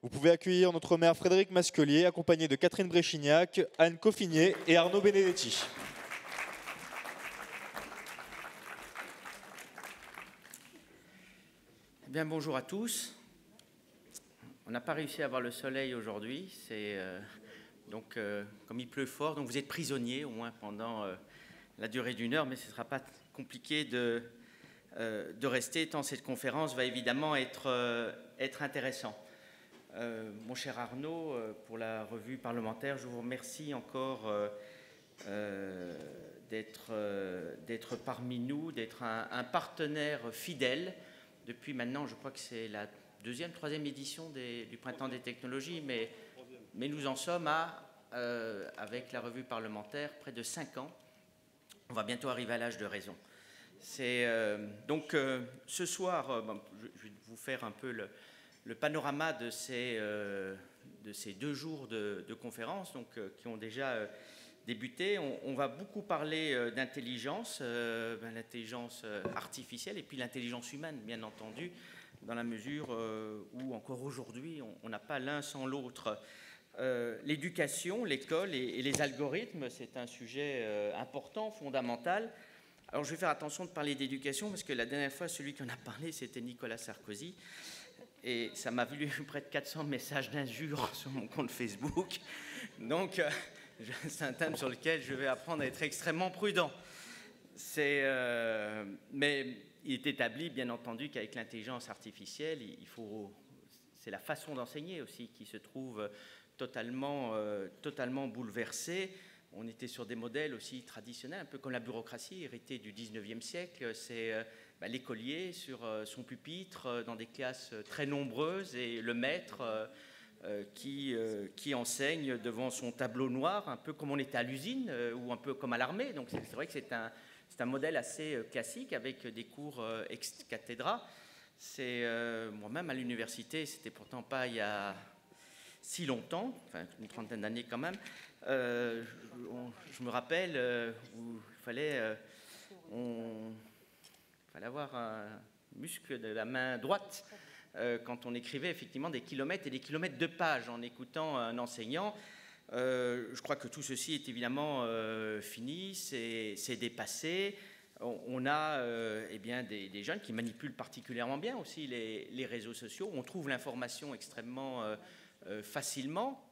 Vous pouvez accueillir notre maire Frédéric Masquelier, accompagné de Catherine Bréchignac, Anne Coffinier et Arnaud Benedetti. Bien, bonjour à tous. On n'a pas réussi à avoir le soleil aujourd'hui, donc comme il pleut fort, donc vous êtes prisonniers au moins pendant la durée d'une heure, mais ce ne sera pas compliqué de rester tant cette conférence va évidemment être intéressante. Mon cher Arnaud, pour la revue parlementaire, je vous remercie encore d'être parmi nous, d'être un partenaire fidèle. Depuis maintenant, je crois que c'est la deuxième, troisième édition du Printemps des technologies, mais nous en sommes avec la revue parlementaire, près de 5 ans. On va bientôt arriver à l'âge de raison. Donc, ce soir, je vais vous faire un peu le panorama de ces 2 jours de conférences qui ont déjà débuté. On va beaucoup parler d'intelligence, l'intelligence artificielle et puis l'intelligence humaine, bien entendu, dans la mesure où encore aujourd'hui, on n'a pas l'un sans l'autre. L'éducation, l'école et les algorithmes, c'est un sujet important, fondamental. Alors, je vais faire attention de parler d'éducation parce que la dernière fois, celui qui en a parlé, c'était Nicolas Sarkozy. Et ça m'a valu près de 400 messages d'injures sur mon compte Facebook. Donc, c'est un thème sur lequel je vais apprendre à être extrêmement prudent. Mais il est établi, bien entendu, qu'avec l'intelligence artificielle, c'est la façon d'enseigner aussi qui se trouve totalement bouleversée. On était sur des modèles aussi traditionnels, un peu comme la bureaucratie héritée du 19e siècle. C'est l'écolier sur son pupitre dans des classes très nombreuses et le maître qui enseigne devant son tableau noir, un peu comme on était à l'usine ou un peu comme à l'armée. Donc c'est vrai que c'est un modèle assez classique avec des cours ex cathedra. Moi-même à l'université, c'était pourtant pas il y a si longtemps, enfin une trentaine d'années quand même. Je me rappelle, il fallait avoir un muscle de la main droite quand on écrivait effectivement des kilomètres et des kilomètres de pages en écoutant un enseignant. Je crois que tout ceci est évidemment fini, c'est dépassé. On a des jeunes qui manipulent particulièrement bien aussi les réseaux sociaux. On trouve l'information extrêmement facilement.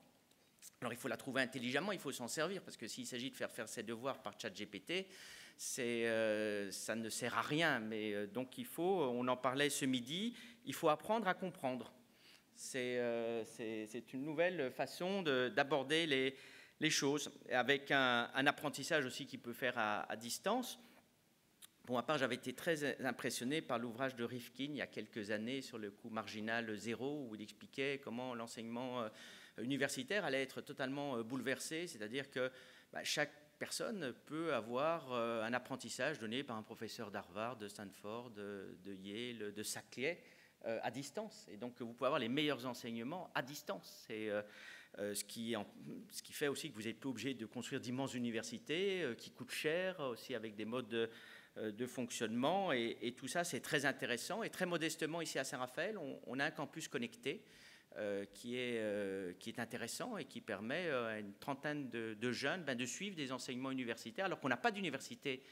Alors, il faut la trouver intelligemment, il faut s'en servir, parce que s'il s'agit de faire ses devoirs par ChatGPT, ça ne sert à rien. Mais donc, on en parlait ce midi, il faut apprendre à comprendre. C'est une nouvelle façon d'aborder les choses, avec un apprentissage aussi qui peut faire à distance. Pour ma part, j'avais été très impressionné par l'ouvrage de Rifkin il y a quelques années sur le coût marginal zéro, où il expliquait comment l'enseignement universitaire allait être totalement bouleversé, c'est-à-dire que chaque personne peut avoir un apprentissage donné par un professeur d'Harvard, de Stanford, de Yale, de Saclay, à distance. Et donc, vous pouvez avoir les meilleurs enseignements à distance. C'est ce qui fait aussi que vous n'êtes pas obligé de construire d'immenses universités qui coûtent cher, aussi avec des modes de fonctionnement. Et tout ça, c'est très intéressant. Et très modestement, ici à Saint-Raphaël, on a un campus connecté qui est intéressant et qui permet à une trentaine de jeunes de suivre des enseignements universitaires, alors qu'on n'a pas d'université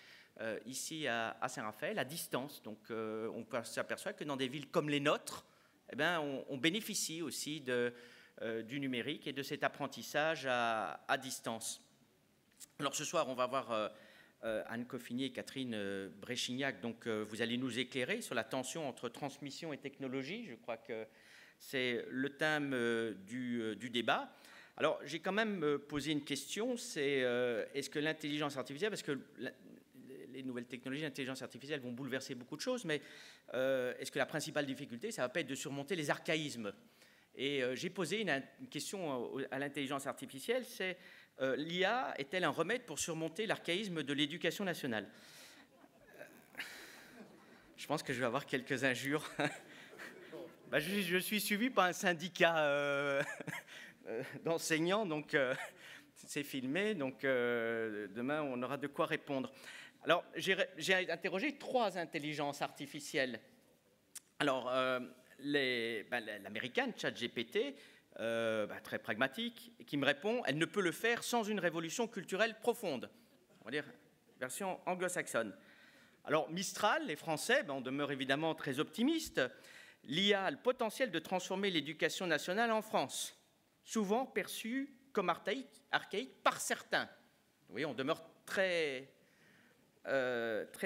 ici à Saint-Raphaël, à distance. Donc on s'aperçoit que dans des villes comme les nôtres, on bénéficie aussi du numérique et de cet apprentissage à distance. Alors ce soir, on va voir Anne Coffinier et Catherine Bréchignac. Donc vous allez nous éclairer sur la tension entre transmission et technologie. Je crois que c'est le thème du débat. Alors, j'ai quand même posé une question, c'est est-ce que l'intelligence artificielle, parce que les nouvelles technologies d'intelligence artificielle vont bouleverser beaucoup de choses, mais est-ce que la principale difficulté, ça va pas être de surmonter les archaïsmes? Et j'ai posé une question à l'intelligence artificielle, c'est l'IA est-elle un remède pour surmonter l'archaïsme de l'éducation nationale? Je pense que je vais avoir quelques injures. Je suis suivi par un syndicat d'enseignants, donc c'est filmé, donc demain on aura de quoi répondre. Alors j'ai interrogé 3 intelligences artificielles. Alors l'américaine ChatGPT, très pragmatique, qui me répond « Elle ne peut le faire sans une révolution culturelle profonde ». On va dire version anglo-saxonne. Alors Mistral, les Français, on demeure évidemment très optimiste. L'IA a le potentiel de transformer l'éducation nationale en France, souvent perçue comme archaïque par certains. Vous voyez, on demeure très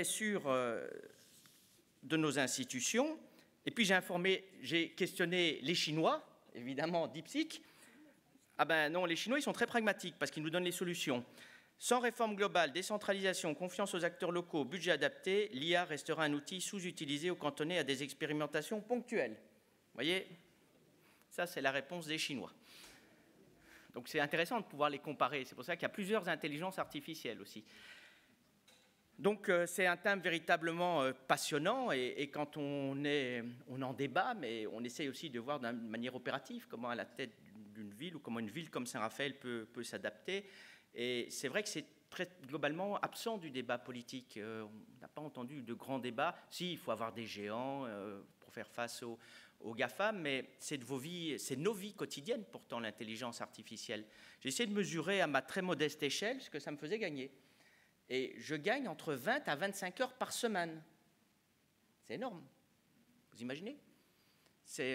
sûr de nos institutions. Et puis j'ai questionné les Chinois, évidemment DeepSeek. Ah ben non, les Chinois, ils sont très pragmatiques parce qu'ils nous donnent les solutions. Sans réforme globale, décentralisation, confiance aux acteurs locaux, budget adapté, l'IA restera un outil sous-utilisé ou cantonné à des expérimentations ponctuelles. Vous voyez, ça c'est la réponse des Chinois. Donc c'est intéressant de pouvoir les comparer. C'est pour ça qu'il y a plusieurs intelligences artificielles aussi. Donc c'est un thème véritablement passionnant et quand on en débat, mais on essaye aussi de voir d'une manière opérative comment à la tête d'une ville ou comment une ville comme Saint-Raphaël peut s'adapter. Et c'est vrai que c'est très globalement absent du débat politique. On n'a pas entendu de grands débats. Si, il faut avoir des géants pour faire face aux GAFAM, mais c'est nos vies quotidiennes pourtant l'intelligence artificielle. J'ai essayé de mesurer à ma très modeste échelle ce que ça me faisait gagner. Et je gagne entre 20 à 25 heures par semaine. C'est énorme. Vous imaginez ?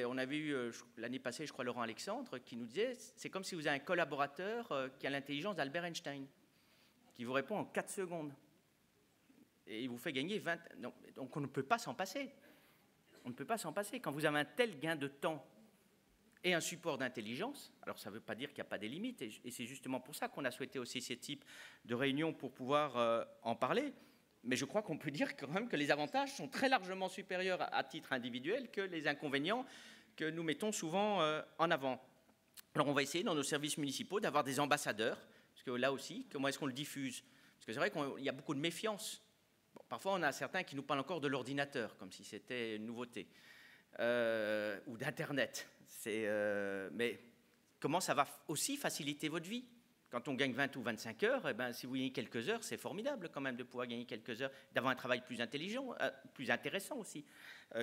On avait eu l'année passée, je crois, Laurent Alexandre, qui nous disait c'est comme si vous avez un collaborateur qui a l'intelligence d'Albert Einstein, qui vous répond en 4 secondes. Et il vous fait gagner 20... Non, donc on ne peut pas s'en passer. On ne peut pas s'en passer. Quand vous avez un tel gain de temps et un support d'intelligence, alors ça ne veut pas dire qu'il n'y a pas des limites, et c'est justement pour ça qu'on a souhaité aussi ces types de réunions pour pouvoir en parler. Mais je crois qu'on peut dire quand même que les avantages sont très largement supérieurs à titre individuel que les inconvénients que nous mettons souvent en avant. Alors on va essayer dans nos services municipaux d'avoir des ambassadeurs, parce que là aussi, comment est-ce qu'on le diffuse ? Parce que c'est vrai qu'il y a beaucoup de méfiance. Bon, parfois on a certains qui nous parlent encore de l'ordinateur, comme si c'était une nouveauté, ou d'Internet. Mais comment ça va aussi faciliter votre vie ? Quand on gagne 20 ou 25 heures, si vous gagnez quelques heures, c'est formidable quand même de pouvoir gagner quelques heures, d'avoir un travail plus intelligent, plus intéressant aussi,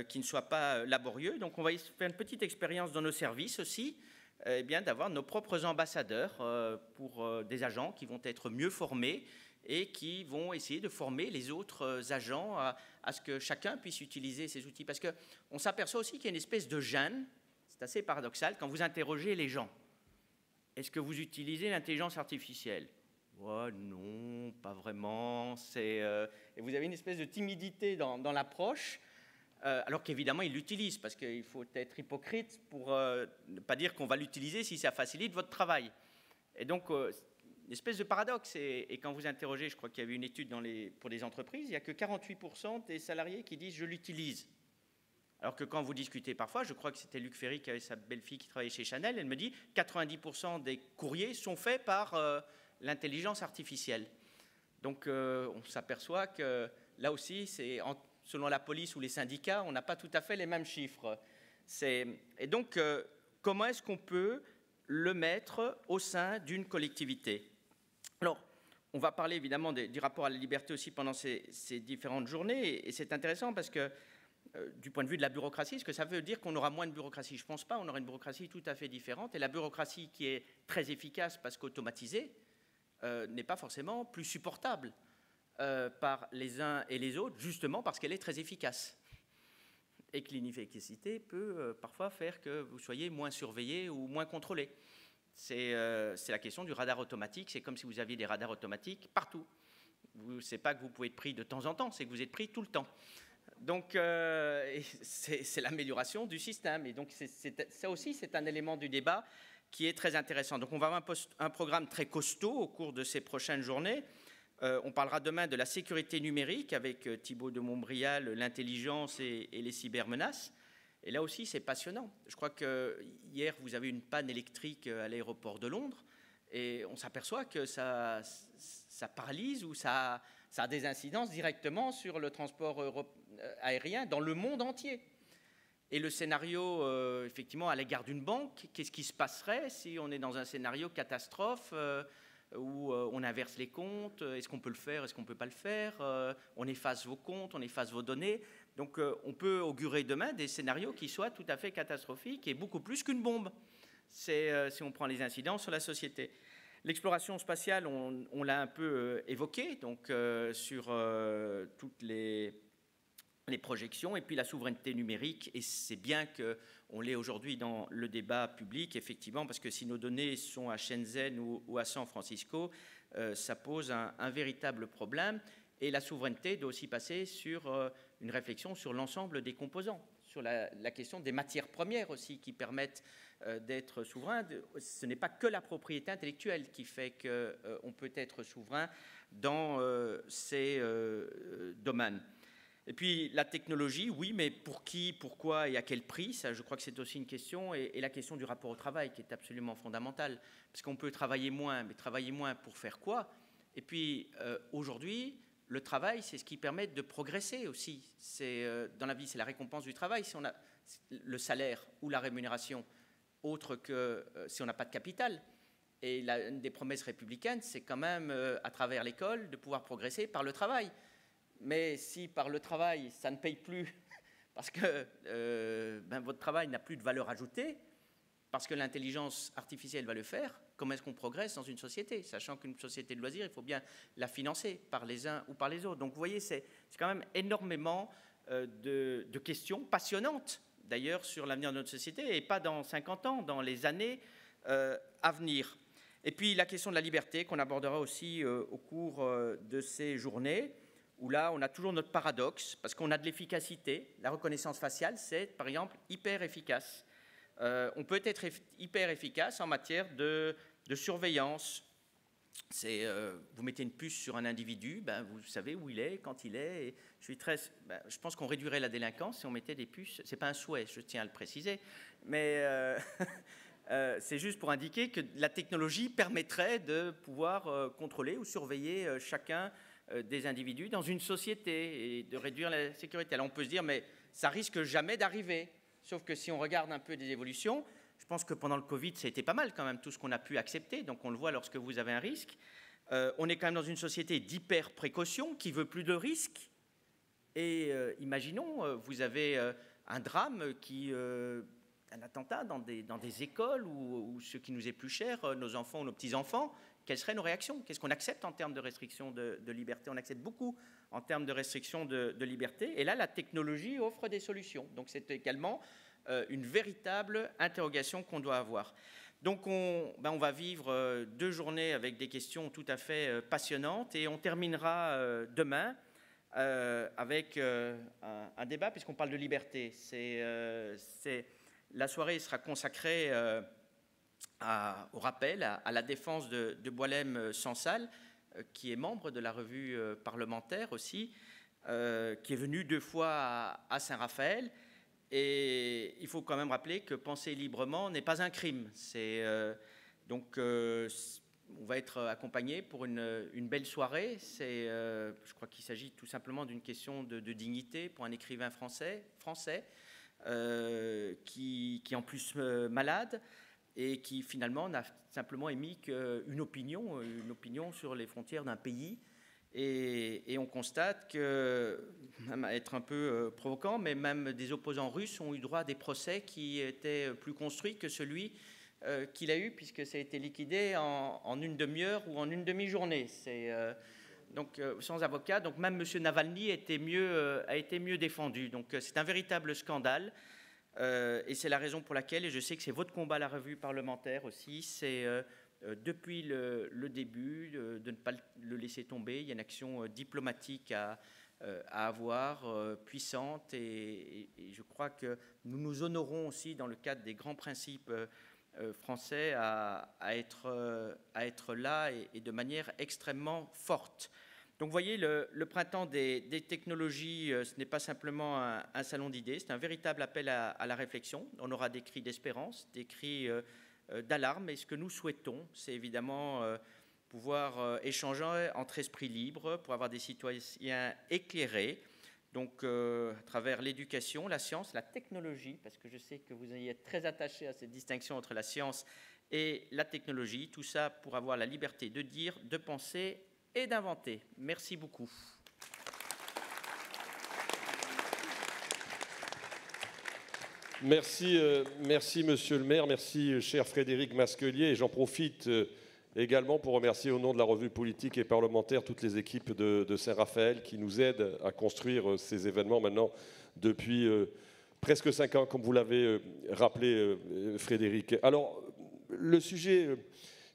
qui ne soit pas laborieux. Donc on va faire une petite expérience dans nos services aussi, d'avoir nos propres ambassadeurs pour des agents qui vont être mieux formés et qui vont essayer de former les autres agents à ce que chacun puisse utiliser ces outils. Parce qu'on s'aperçoit aussi qu'il y a une espèce de gêne, c'est assez paradoxal, quand vous interrogez les gens. Est-ce que vous utilisez l'intelligence artificielle ? Oh, non, pas vraiment. Et vous avez une espèce de timidité dans l'approche, alors qu'évidemment, ils l'utilisent, parce qu'il faut être hypocrite pour ne pas dire qu'on va l'utiliser si ça facilite votre travail. Et donc, une espèce de paradoxe. Et quand vous interrogez, je crois qu'il y avait une étude pour les entreprises, il n'y a que 48% des salariés qui disent « je l'utilise ». Alors que quand vous discutez parfois, je crois que c'était Luc Ferry qui avait sa belle-fille qui travaillait chez Chanel, elle me dit 90% des courriers sont faits par l'intelligence artificielle. Donc on s'aperçoit que là aussi, selon la police ou les syndicats, on n'a pas tout à fait les mêmes chiffres. Et donc, comment est-ce qu'on peut le mettre au sein d'une collectivité ? Alors, on va parler évidemment du rapport à la liberté aussi pendant ces différentes journées, et c'est intéressant parce que du point de vue de la bureaucratie, est-ce que ça veut dire qu'on aura moins de bureaucratie ? Je ne pense pas, on aura une bureaucratie tout à fait différente. Et la bureaucratie qui est très efficace parce qu'automatisée n'est pas forcément plus supportable par les uns et les autres, justement parce qu'elle est très efficace. Et que l'inefficacité peut parfois faire que vous soyez moins surveillé ou moins contrôlé. C'est la question du radar automatique. C'est comme si vous aviez des radars automatiques partout. Ce n'est pas que vous pouvez être pris de temps en temps, c'est que vous êtes pris tout le temps. Donc, c'est l'amélioration du système. Et donc, ça aussi, c'est un élément du débat qui est très intéressant. Donc, on va avoir un programme très costaud au cours de ces prochaines journées. On parlera demain de la sécurité numérique avec Thibault de Montbrial, l'intelligence et les cybermenaces. Et là aussi, c'est passionnant. Je crois que hier, vous avez eu une panne électrique à l'aéroport de Londres. Et on s'aperçoit que ça paralyse ou ça a des incidences directement sur le transport aérien dans le monde entier. Et le scénario, effectivement, à l'égard d'une banque, qu'est-ce qui se passerait si on est dans un scénario catastrophe où on inverse les comptes ? Est-ce qu'on peut le faire ? Est-ce qu'on ne peut pas le faire ? On efface vos comptes, on efface vos données. Donc on peut augurer demain des scénarios qui soient tout à fait catastrophiques et beaucoup plus qu'une bombe, si on prend les incidences sur la société. L'exploration spatiale, on l'a un peu évoqué, donc sur toutes les projections, et puis la souveraineté numérique, et c'est bien qu'on l'ait aujourd'hui dans le débat public, effectivement, parce que si nos données sont à Shenzhen ou à San Francisco, ça pose un véritable problème, et la souveraineté doit aussi passer sur une réflexion sur l'ensemble des composants, sur la question des matières premières aussi, qui permettent d'être souverain. Ce n'est pas que la propriété intellectuelle qui fait qu'on peut être souverain dans ces domaines. Et puis la technologie, oui, mais pour qui, pourquoi et à quel prix, ça je crois que c'est aussi une question, et la question du rapport au travail qui est absolument fondamentale, parce qu'on peut travailler moins, mais travailler moins pour faire quoi? Et puis aujourd'hui, le travail, c'est ce qui permet de progresser aussi. Dans la vie, c'est la récompense du travail, si on a le salaire ou la rémunération, autre que si on n'a pas de capital. Et une des promesses républicaines, c'est quand même, à travers l'école, de pouvoir progresser par le travail. Mais si par le travail, ça ne paye plus, parce que votre travail n'a plus de valeur ajoutée, parce que l'intelligence artificielle va le faire, comment est-ce qu'on progresse dans une société? Sachant qu'une société de loisirs, il faut bien la financer par les uns ou par les autres. Donc vous voyez, c'est quand même énormément de questions passionnantes, d'ailleurs, sur l'avenir de notre société, et pas dans 50 ans, dans les années à venir. Et puis la question de la liberté, qu'on abordera aussi au cours de ces journées, où là, on a toujours notre paradoxe, parce qu'on a de l'efficacité. La reconnaissance faciale, c'est, par exemple, hyper efficace. On peut être hyper efficace en matière de surveillance. Vous mettez une puce sur un individu, vous savez où il est, quand il est. Et je pense qu'on réduirait la délinquance si on mettait des puces. Ce n'est pas un souhait, je tiens à le préciser, mais c'est juste pour indiquer que la technologie permettrait de pouvoir contrôler ou surveiller chacun des individus dans une société et de réduire la sécurité. Alors on peut se dire, mais ça risque jamais d'arriver. Sauf que si on regarde un peu des évolutions, je pense que pendant le Covid, ça a été pas mal quand même, tout ce qu'on a pu accepter. Donc on le voit lorsque vous avez un risque. On est quand même dans une société d'hyper-précaution qui veut plus de risques. Et imaginons, vous avez un drame, un attentat dans des écoles ou ce qui nous est plus cher, nos enfants ou nos petits-enfants. Quelles seraient nos réactions? Qu'est-ce qu'on accepte en termes de restriction de liberté? On accepte beaucoup en termes de restriction de liberté. Et là, la technologie offre des solutions. Donc c'est également une véritable interrogation qu'on doit avoir. Donc on va vivre 2 journées avec des questions tout à fait passionnantes, et on terminera demain avec un débat, puisqu'on parle de liberté. La soirée sera consacrée au rappel, à la défense de Boualem-Sansal, qui est membre de la revue parlementaire aussi, qui est venu 2 fois à Saint-Raphaël. Et il faut quand même rappeler que penser librement n'est pas un crime. Donc on va être accompagné pour une belle soirée. Je crois qu'il s'agit tout simplement d'une question de dignité pour un écrivain français qui est en plus malade, et qui finalement n'a simplement émis qu'une opinion sur les frontières d'un pays. Et on constate que, même à être un peu provocant, mais même des opposants russes ont eu droit à des procès qui étaient plus construits que celui qu'il a eu, puisque ça a été liquidé en une demi-heure ou en une demi-journée. Donc sans avocat, donc même M. Navalny a été mieux défendu. Donc c'est un véritable scandale. Et c'est la raison pour laquelle, et je sais que c'est votre combat à la revue parlementaire aussi, c'est depuis le début de ne pas le laisser tomber. Il y a une action diplomatique à avoir, puissante, et je crois que nous nous honorons aussi dans le cadre des grands principes français à être là, et de manière extrêmement forte. Donc vous voyez, le printemps des technologies, ce n'est pas simplement un salon d'idées, c'est un véritable appel à la réflexion. On aura des cris d'espérance, des cris d'alarme, et ce que nous souhaitons, c'est évidemment pouvoir échanger entre esprits libres, pour avoir des citoyens éclairés, donc à travers l'éducation, la science, la technologie, parce que je sais que vous y êtes très attachés à cette distinction entre la science et la technologie, tout ça pour avoir la liberté de dire, de penser et d'inventer. Merci beaucoup. Merci, merci Monsieur le maire, merci cher Frédéric Masquelier. Et j'en profite également pour remercier au nom de la revue politique et parlementaire toutes les équipes de Saint-Raphaël qui nous aident à construire ces événements maintenant depuis presque 5 ans, comme vous l'avez rappelé Frédéric. Alors, le sujet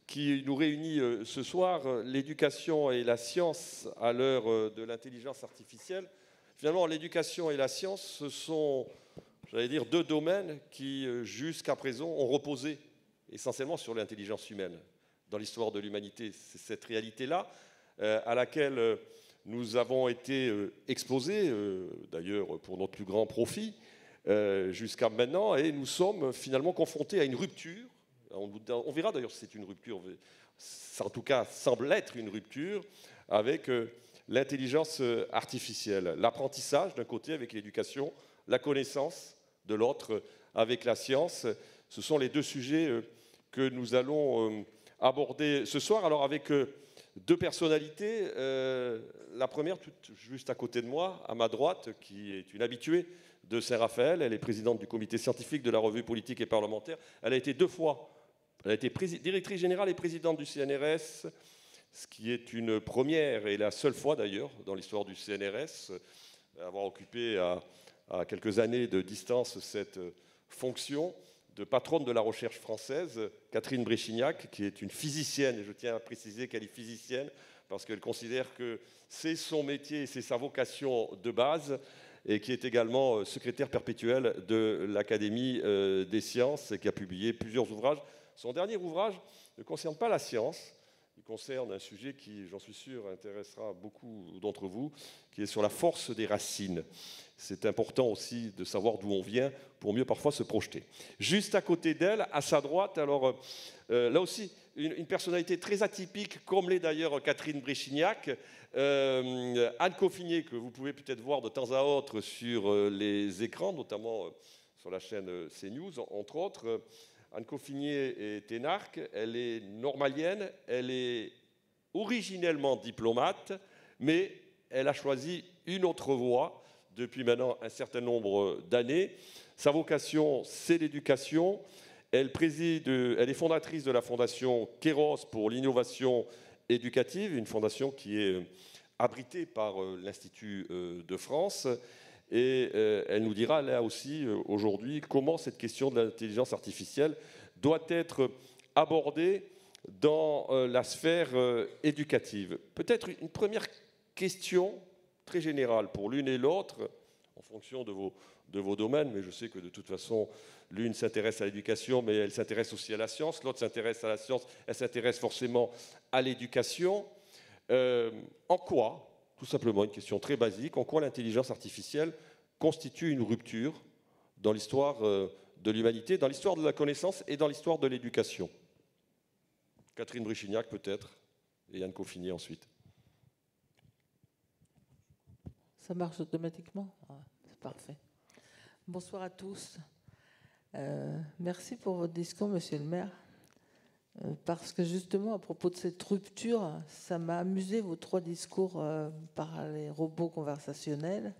qui nous réunit ce soir, l'éducation et la science à l'heure de l'intelligence artificielle. Finalement, l'éducation et la science, ce sont, j'allais dire, 2 domaines qui, jusqu'à présent, ont reposé essentiellement sur l'intelligence humaine dans l'histoire de l'humanité. C'est cette réalité-là à laquelle nous avons été exposés, d'ailleurs pour notre plus grand profit, jusqu'à maintenant, et nous sommes finalement confrontés à une rupture. On verra d'ailleurs si c'est une rupture, ça en tout cas semble être une rupture avec l'intelligence artificielle, l'apprentissage d'un côté avec l'éducation, la connaissance de l'autre avec la science. Ce sont les 2 sujets que nous allons aborder ce soir. Alors avec 2 personnalités, la première juste à côté de moi, à ma droite, qui est une habituée de Saint-Raphaël, elle est présidente du comité scientifique de la revue politique et parlementaire. Elle a été 2 fois, elle a été directrice générale et présidente du CNRS, ce qui est une première et la seule fois d'ailleurs dans l'histoire du CNRS, avoir occupé à quelques années de distance cette fonction de patronne de la recherche française, Catherine Bréchignac, qui est une physicienne, et je tiens à préciser qu'elle est physicienne, parce qu'elle considère que c'est son métier, c'est sa vocation de base, et qui est également secrétaire perpétuelle de l'Académie des sciences, et qui a publié plusieurs ouvrages. Son dernier ouvrage ne concerne pas la science, il concerne un sujet qui, j'en suis sûr, intéressera beaucoup d'entre vous, qui est sur la force des racines. C'est important aussi de savoir d'où on vient pour mieux parfois se projeter. Juste à côté d'elle, à sa droite, alors là aussi, une personnalité très atypique, comme l'est d'ailleurs Catherine Bréchignac, Anne Coffinier, que vous pouvez peut-être voir de temps à autre sur les écrans, notamment sur la chaîne CNews, entre autres. Anne Coffinier est énarque, elle est normalienne, elle est originellement diplomate, mais elle a choisi une autre voie depuis maintenant un certain nombre d'années. Sa vocation, c'est l'éducation. Elle est fondatrice de la fondation Kéros pour l'innovation éducative, une fondation qui est abritée par l'Institut de France. Et elle nous dira là aussi aujourd'hui comment cette question de l'intelligence artificielle doit être abordée dans la sphère éducative. Peut-être une première question très générale pour l'une et l'autre, en fonction de vos domaines, mais je sais que de toute façon, l'une s'intéresse à l'éducation, mais elle s'intéresse aussi à la science, l'autre s'intéresse à la science, elle s'intéresse forcément à l'éducation. En quoi, tout simplement une question très basique, en quoi l'intelligence artificielle constitue une rupture dans l'histoire de l'humanité, dans l'histoire de la connaissance et dans l'histoire de l'éducation? Catherine Bréchignac peut-être, et Anne Coffinier ensuite. Ça marche automatiquement? C'est parfait. Bonsoir à tous. Merci pour votre discours, monsieur le maire. Parce que justement, à propos de cette rupture, ça m'a amusé vos 3 discours par les robots conversationnels.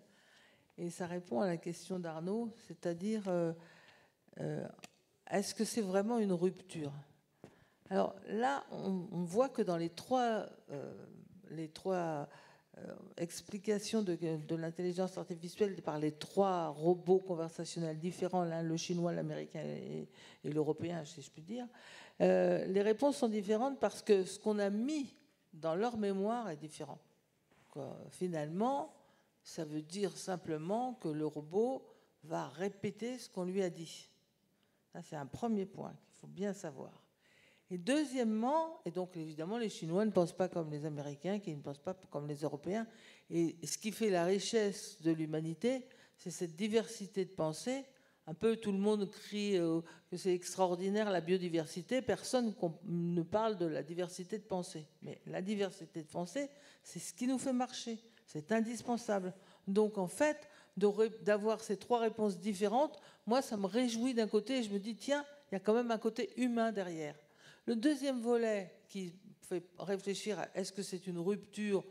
Et ça répond à la question d'Arnaud, c'est-à-dire, est-ce que c'est vraiment une rupture? Alors là, on voit que dans les trois explications de l'intelligence artificielle par les 3 robots conversationnels différents, l'un le chinois, l'américain et l'européen, si je puis dire, les réponses sont différentes parce que ce qu'on a mis dans leur mémoire est différent. Finalement, ça veut dire simplement que le robot va répéter ce qu'on lui a dit. Ça, c'est un premier point qu'il faut bien savoir. Et deuxièmement, et donc évidemment les Chinois ne pensent pas comme les Américains, qui ne pensent pas comme les Européens. Et ce qui fait la richesse de l'humanité, c'est cette diversité de pensée. Un peu tout le monde crie que c'est extraordinaire la biodiversité, personne ne parle de la diversité de pensée. Mais la diversité de pensée, c'est ce qui nous fait marcher, c'est indispensable. Donc en fait, d'avoir ces 3 réponses différentes, moi ça me réjouit d'un côté, et je me dis tiens, il y a quand même un côté humain derrière. Le deuxième volet qui fait réfléchir à est-ce que c'est une rupture,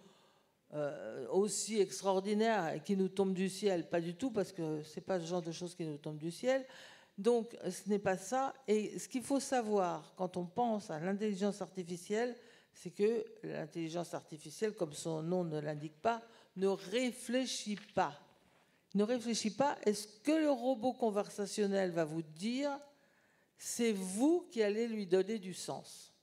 aussi extraordinaire et qui nous tombe du ciel, pas du tout, parce que ce n'est pas ce genre de choses qui nous tombent du ciel. Donc, ce n'est pas ça. Et ce qu'il faut savoir quand on pense à l'intelligence artificielle, c'est que l'intelligence artificielle, comme son nom ne l'indique pas, ne réfléchit pas. Ne réfléchit pas. Et ce que le robot conversationnel va vous dire, c'est vous qui allez lui donner du sens.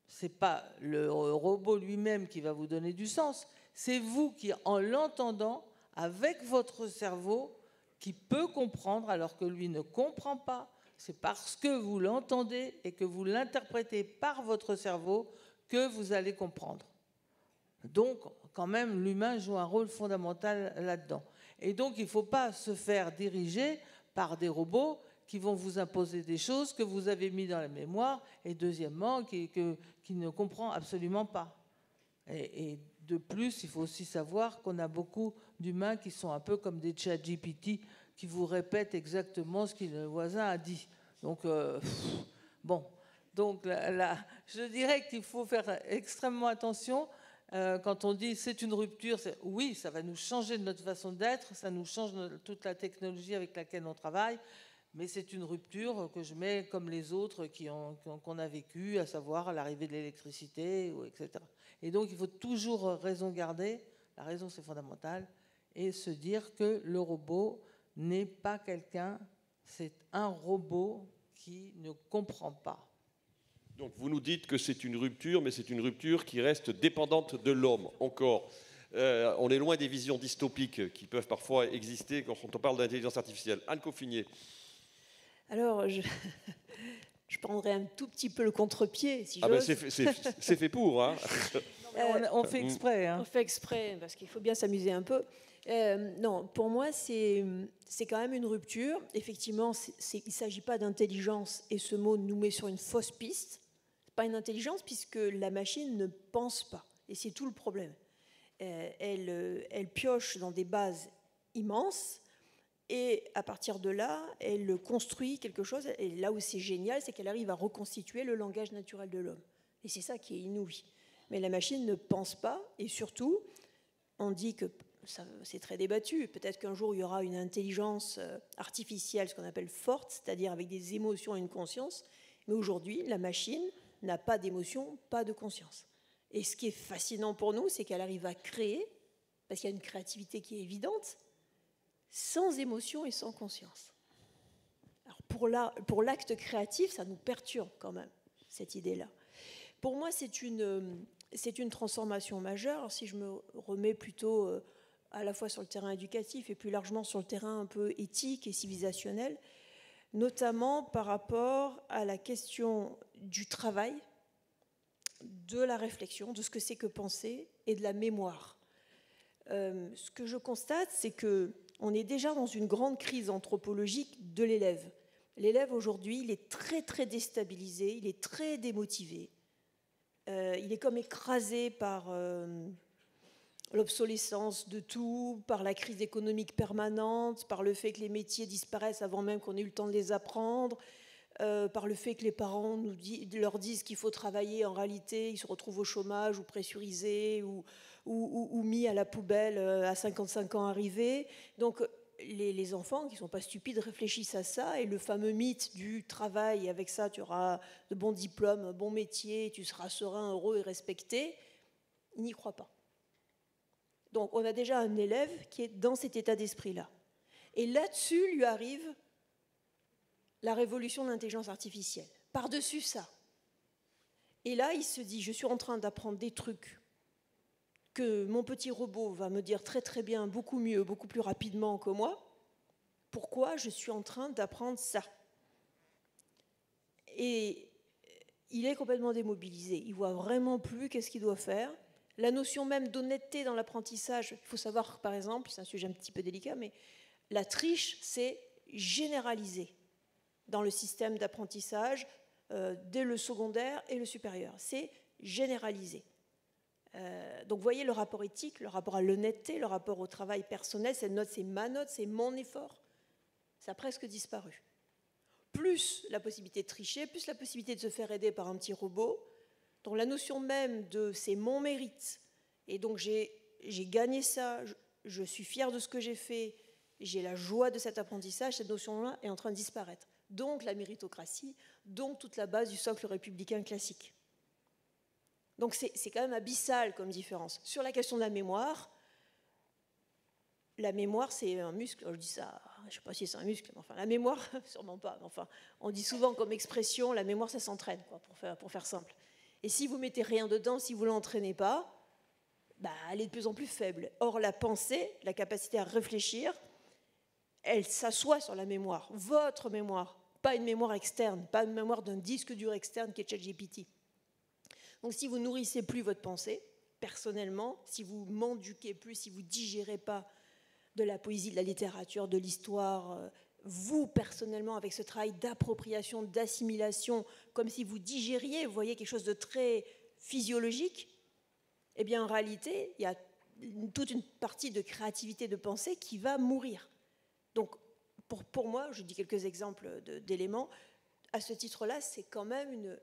Ce n'est pas le robot lui-même qui va vous donner du sens, c'est vous qui, en l'entendant, avec votre cerveau, qui peut comprendre alors que lui ne comprend pas, c'est parce que vous l'entendez et que vous l'interprétez par votre cerveau que vous allez comprendre. Donc, quand même, l'humain joue un rôle fondamental là-dedans. Et donc, il ne faut pas se faire diriger par des robots qui vont vous imposer des choses que vous avez mis dans la mémoire, et deuxièmement, qui ne comprend absolument pas. Et de plus, il faut aussi savoir qu'on a beaucoup d'humains qui sont un peu comme des ChatGPT, qui vous répètent exactement ce que le voisin a dit. Donc, bon. Donc, je dirais qu'il faut faire extrêmement attention. Quand on dit c'est une rupture, oui, ça va nous changer de notre façon d'être, ça nous change toute la technologie avec laquelle on travaille, mais c'est une rupture que je mets comme les autres qu'on a vécues, à savoir l'arrivée de l'électricité, etc. Et donc, il faut toujours raison garder, la raison c'est fondamental, et se dire que le robot n'est pas quelqu'un, c'est un robot qui ne comprend pas. Donc vous nous dites que c'est une rupture, mais c'est une rupture qui reste dépendante de l'homme, encore. On est loin des visions dystopiques qui peuvent parfois exister quand on parle d'intelligence artificielle. Anne Coffinier. Alors, je prendrai un tout petit peu le contre-pied, si j'ose. Ben c'est fait pour, hein. On fait exprès. Hein. On fait exprès, parce qu'il faut bien s'amuser un peu. Non, pour moi, c'est quand même une rupture. Effectivement, il ne s'agit pas d'intelligence, et ce mot nous met sur une fausse piste. Ce n'est pas une intelligence, puisque la machine ne pense pas. Et c'est tout le problème. Elle pioche dans des bases immenses, et à partir de là, elle construit quelque chose. Et là où c'est génial, c'est qu'elle arrive à reconstituer le langage naturel de l'homme. Et c'est ça qui est inouï. Mais la machine ne pense pas, et surtout, on dit que c'est très débattu. Peut-être qu'un jour, il y aura une intelligence artificielle, ce qu'on appelle forte, c'est-à-dire avec des émotions et une conscience. Mais aujourd'hui, la machine n'a pas d'émotion, pas de conscience. Et ce qui est fascinant pour nous, c'est qu'elle arrive à créer, parce qu'il y a une créativité qui est évidente, sans émotion et sans conscience. Alors pour l'acte créatif, ça nous perturbe quand même, cette idée-là. Pour moi, c'est une transformation majeure. Alors, si je me remets plutôt à la fois sur le terrain éducatif et plus largement sur le terrain un peu éthique et civilisationnel, notamment par rapport à la question du travail, de la réflexion, de ce que c'est que penser et de la mémoire. Ce que je constate, c'est qu'on est déjà dans une grande crise anthropologique de l'élève. L'élève, aujourd'hui, il est très, très déstabilisé, il est très démotivé. Il est comme écrasé par l'obsolescence de tout, par la crise économique permanente, par le fait que les métiers disparaissent avant même qu'on ait eu le temps de les apprendre, par le fait que les parents leur disent qu'il faut travailler, en réalité, ils se retrouvent au chômage ou pressurisés ou mis à la poubelle à 55 ans arrivés. Donc les enfants qui ne sont pas stupides réfléchissent à ça, et le fameux mythe du travail, avec ça tu auras de bons diplômes, un bon métier, tu seras serein, heureux et respecté, ils n'y croient pas. Donc on a déjà un élève qui est dans cet état d'esprit-là. Et là-dessus lui arrive la révolution de l'intelligence artificielle. Par-dessus ça. Et là, il se dit, je suis en train d'apprendre des trucs que mon petit robot va me dire très très bien, beaucoup mieux, beaucoup plus rapidement que moi. Pourquoi je suis en train d'apprendre ça? Et il est complètement démobilisé. Il ne voit vraiment plus qu'est-ce qu'il doit faire. La notion même d'honnêteté dans l'apprentissage, il faut savoir, par exemple, c'est un sujet un petit peu délicat, mais la triche, c'est généralisé dans le système d'apprentissage dès le secondaire et le supérieur. C'est généralisé. Donc vous voyez le rapport éthique, le rapport à l'honnêteté, le rapport au travail personnel, cette note c'est ma note, c'est mon effort, ça a presque disparu. Plus la possibilité de tricher, plus la possibilité de se faire aider par un petit robot, donc la notion même de c'est mon mérite Et donc j'ai gagné ça, je suis fière de ce que j'ai fait, j'ai la joie de cet apprentissage, cette notion-là est en train de disparaître. Donc la méritocratie, donc toute la base du socle républicain classique. Donc c'est quand même abyssal comme différence. Sur la question de la mémoire c'est un muscle, je dis ça, je ne sais pas si c'est un muscle, mais enfin la mémoire, sûrement pas, mais enfin on dit souvent comme expression, la mémoire ça s'entraîne, pour faire simple. Et si vous mettez rien dedans, si vous ne l'entraînez pas, elle est de plus en plus faible. Or la pensée, la capacité à réfléchir, elle s'assoit sur la mémoire, votre mémoire, pas une mémoire externe, pas une mémoire d'un disque dur externe qui est ChatGPT. Donc si vous nourrissez plus votre pensée, personnellement, si vous m'enduquez plus, si vous digérez pas de la poésie, de la littérature, de l'histoire, vous personnellement, avec ce travail d'appropriation, d'assimilation, comme si vous digériez, vous voyez quelque chose de très physiologique, eh bien en réalité, il y a toute une partie de créativité de pensée qui va mourir. Donc pour moi, je dis quelques exemples d'éléments, à ce titre-là, c'est quand même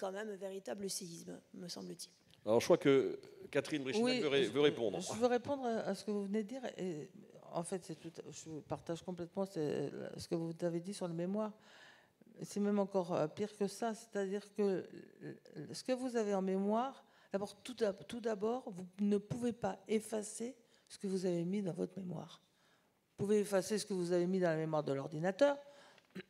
un véritable séisme, me semble-t-il. Alors je crois que Catherine Brechignac veut répondre. Je veux répondre à ce que vous venez de dire. Et en fait, je partage complètement ce que vous avez dit sur la mémoire. C'est même encore pire que ça. C'est-à-dire que ce que vous avez en mémoire, d'abord, tout d'abord, vous ne pouvez pas effacer ce que vous avez mis dans votre mémoire. Vous pouvez effacer ce que vous avez mis dans la mémoire de l'ordinateur.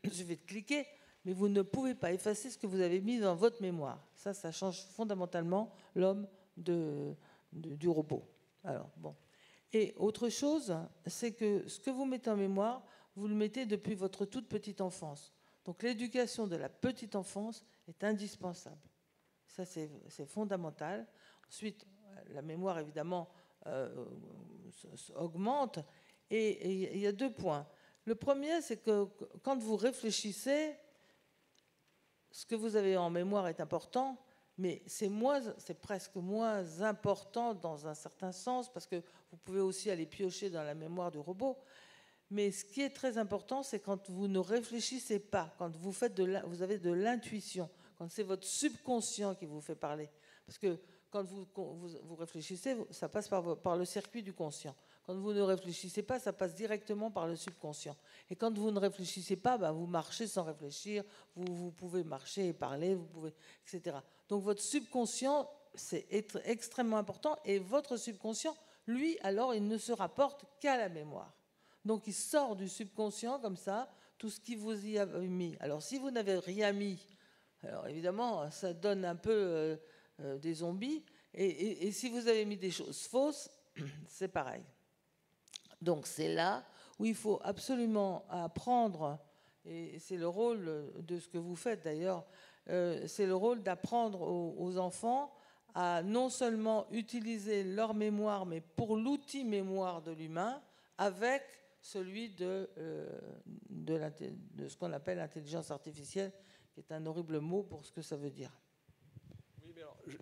Je vais cliquer. Mais vous ne pouvez pas effacer ce que vous avez mis dans votre mémoire. Ça change fondamentalement l'homme du robot. Alors, bon. Et autre chose, c'est que ce que vous mettez en mémoire, vous le mettez depuis votre toute petite enfance. Donc l'éducation de la petite enfance est indispensable. Ça, c'est fondamental. Ensuite, la mémoire, évidemment, augmente. Et il y a 2 points. Le premier, c'est que quand vous réfléchissez, ce que vous avez en mémoire est important, mais c'est presque moins important dans un certain sens, parce que vous pouvez aussi aller piocher dans la mémoire du robot. Mais ce qui est très important, c'est quand vous ne réfléchissez pas, quand vous avez de l'intuition, quand c'est votre subconscient qui vous fait parler. Parce que quand vous réfléchissez, ça passe par le circuit du conscient. Quand vous ne réfléchissez pas, ça passe directement par le subconscient. Et quand vous ne réfléchissez pas, vous marchez sans réfléchir, vous pouvez marcher et parler, etc. Donc votre subconscient, c'est extrêmement important. Et votre subconscient, lui, alors, il ne se rapporte qu'à la mémoire. Donc il sort du subconscient comme ça, tout ce qui vous y a mis. Alors si vous n'avez rien mis, alors évidemment, ça donne un peu des zombies. Et si vous avez mis des choses fausses, c'est pareil. Donc c'est là où il faut absolument apprendre, et c'est le rôle de ce que vous faites d'ailleurs, c'est le rôle d'apprendre aux enfants à non seulement utiliser leur mémoire, mais pour l'outil mémoire de l'humain, avec celui de ce qu'on appelle l'intelligence artificielle, qui est un horrible mot pour ce que ça veut dire.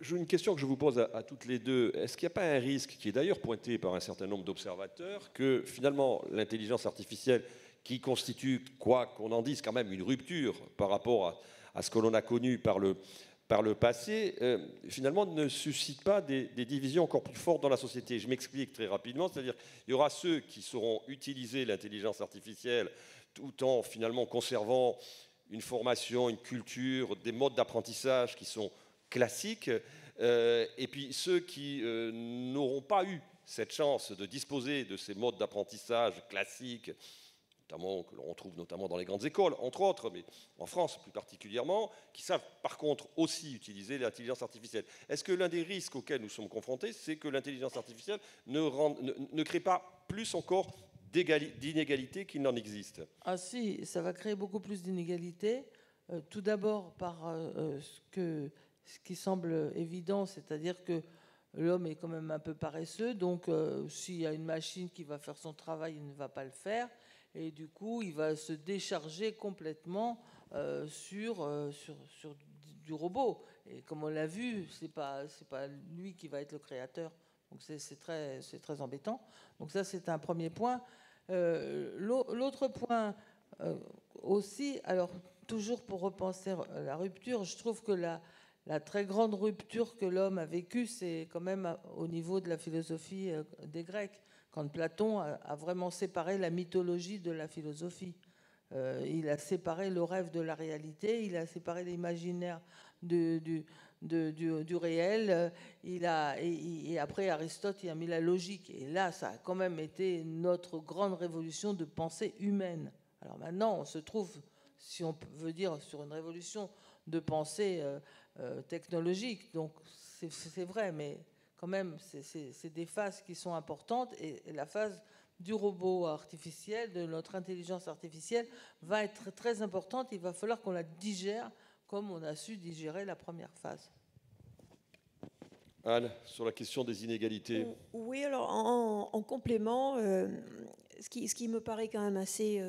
J'ai une question que je vous pose à toutes les deux. Est-ce qu'il n'y a pas un risque, qui est d'ailleurs pointé par un certain nombre d'observateurs, que finalement l'intelligence artificielle, qui constitue, quoi qu'on en dise, quand même une rupture par rapport à ce que l'on a connu par le passé, finalement ne suscite pas des divisions encore plus fortes dans la société? Je m'explique très rapidement, c'est-à-dire qu'il y aura ceux qui sauront utiliser l'intelligence artificielle tout en finalement conservant une formation, une culture, des modes d'apprentissage qui sont classiques, et puis ceux qui n'auront pas eu cette chance de disposer de ces modes d'apprentissage classiques, notamment, que l'on trouve notamment dans les grandes écoles, entre autres, mais en France plus particulièrement, qui savent par contre aussi utiliser l'intelligence artificielle. Est-ce que l'un des risques auxquels nous sommes confrontés, c'est que l'intelligence artificielle ne crée pas plus encore d'inégalités qu'il n'en existe? Ah si, ça va créer beaucoup plus d'inégalités. Tout d'abord par ce qui semble évident, c'est-à-dire que l'homme est quand même un peu paresseux, donc s'il y a une machine qui va faire son travail, il ne va pas le faire, et du coup, il va se décharger complètement sur du robot. Et comme on l'a vu, c'est pas lui qui va être le créateur, donc c'est très embêtant. Donc ça, c'est un premier point. L'autre point aussi, alors toujours pour repenser la rupture, je trouve que la très grande rupture que l'homme a vécue, c'est quand même au niveau de la philosophie des Grecs, quand Platon a vraiment séparé la mythologie de la philosophie. Il a séparé le rêve de la réalité, il a séparé l'imaginaire du réel, et après Aristote, il a mis la logique. Et là, ça a quand même été notre grande révolution de pensée humaine. Alors maintenant, on se trouve, si on veut dire, sur une révolution de pensée technologique. Donc c'est vrai, mais quand même, c'est des phases qui sont importantes. Et la phase du robot artificiel, de notre intelligence artificielle, va être très importante. Il va falloir qu'on la digère comme on a su digérer la première phase. Anne, sur la question des inégalités. Oui, alors en complément, ce qui me paraît quand même assez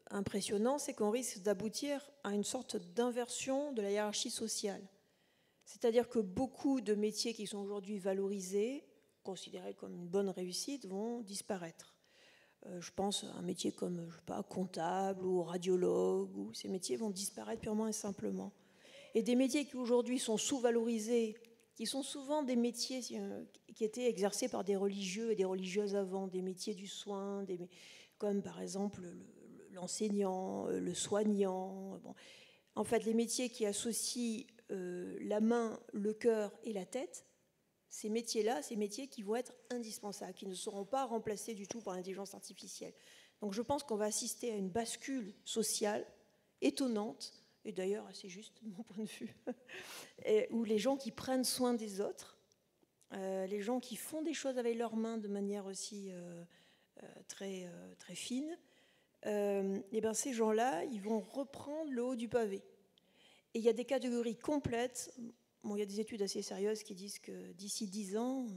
impressionnant, c'est qu'on risque d'aboutir à une sorte d'inversion de la hiérarchie sociale. C'est-à-dire que beaucoup de métiers qui sont aujourd'hui valorisés, considérés comme une bonne réussite, vont disparaître. Je pense à un métier comme, je sais pas, comptable ou radiologue, ou ces métiers vont disparaître purement et simplement. Et des métiers qui aujourd'hui sont sous-valorisés, qui sont souvent des métiers qui étaient exercés par des religieux et des religieuses avant, des métiers du soin, comme par exemple l'enseignant, le soignant. Bon. En fait, les métiers qui associent la main, le cœur et la tête, ces métiers-là, ces métiers qui vont être indispensables, qui ne seront pas remplacés du tout par l'intelligence artificielle. Donc je pense qu'on va assister à une bascule sociale étonnante, et d'ailleurs assez juste de mon point de vue, où les gens qui prennent soin des autres, les gens qui font des choses avec leurs mains de manière aussi très fine, et ben ces gens-là, ils vont reprendre le haut du pavé. Et il y a des catégories complètes. Bon, il y a des études assez sérieuses qui disent que d'ici 10 ans,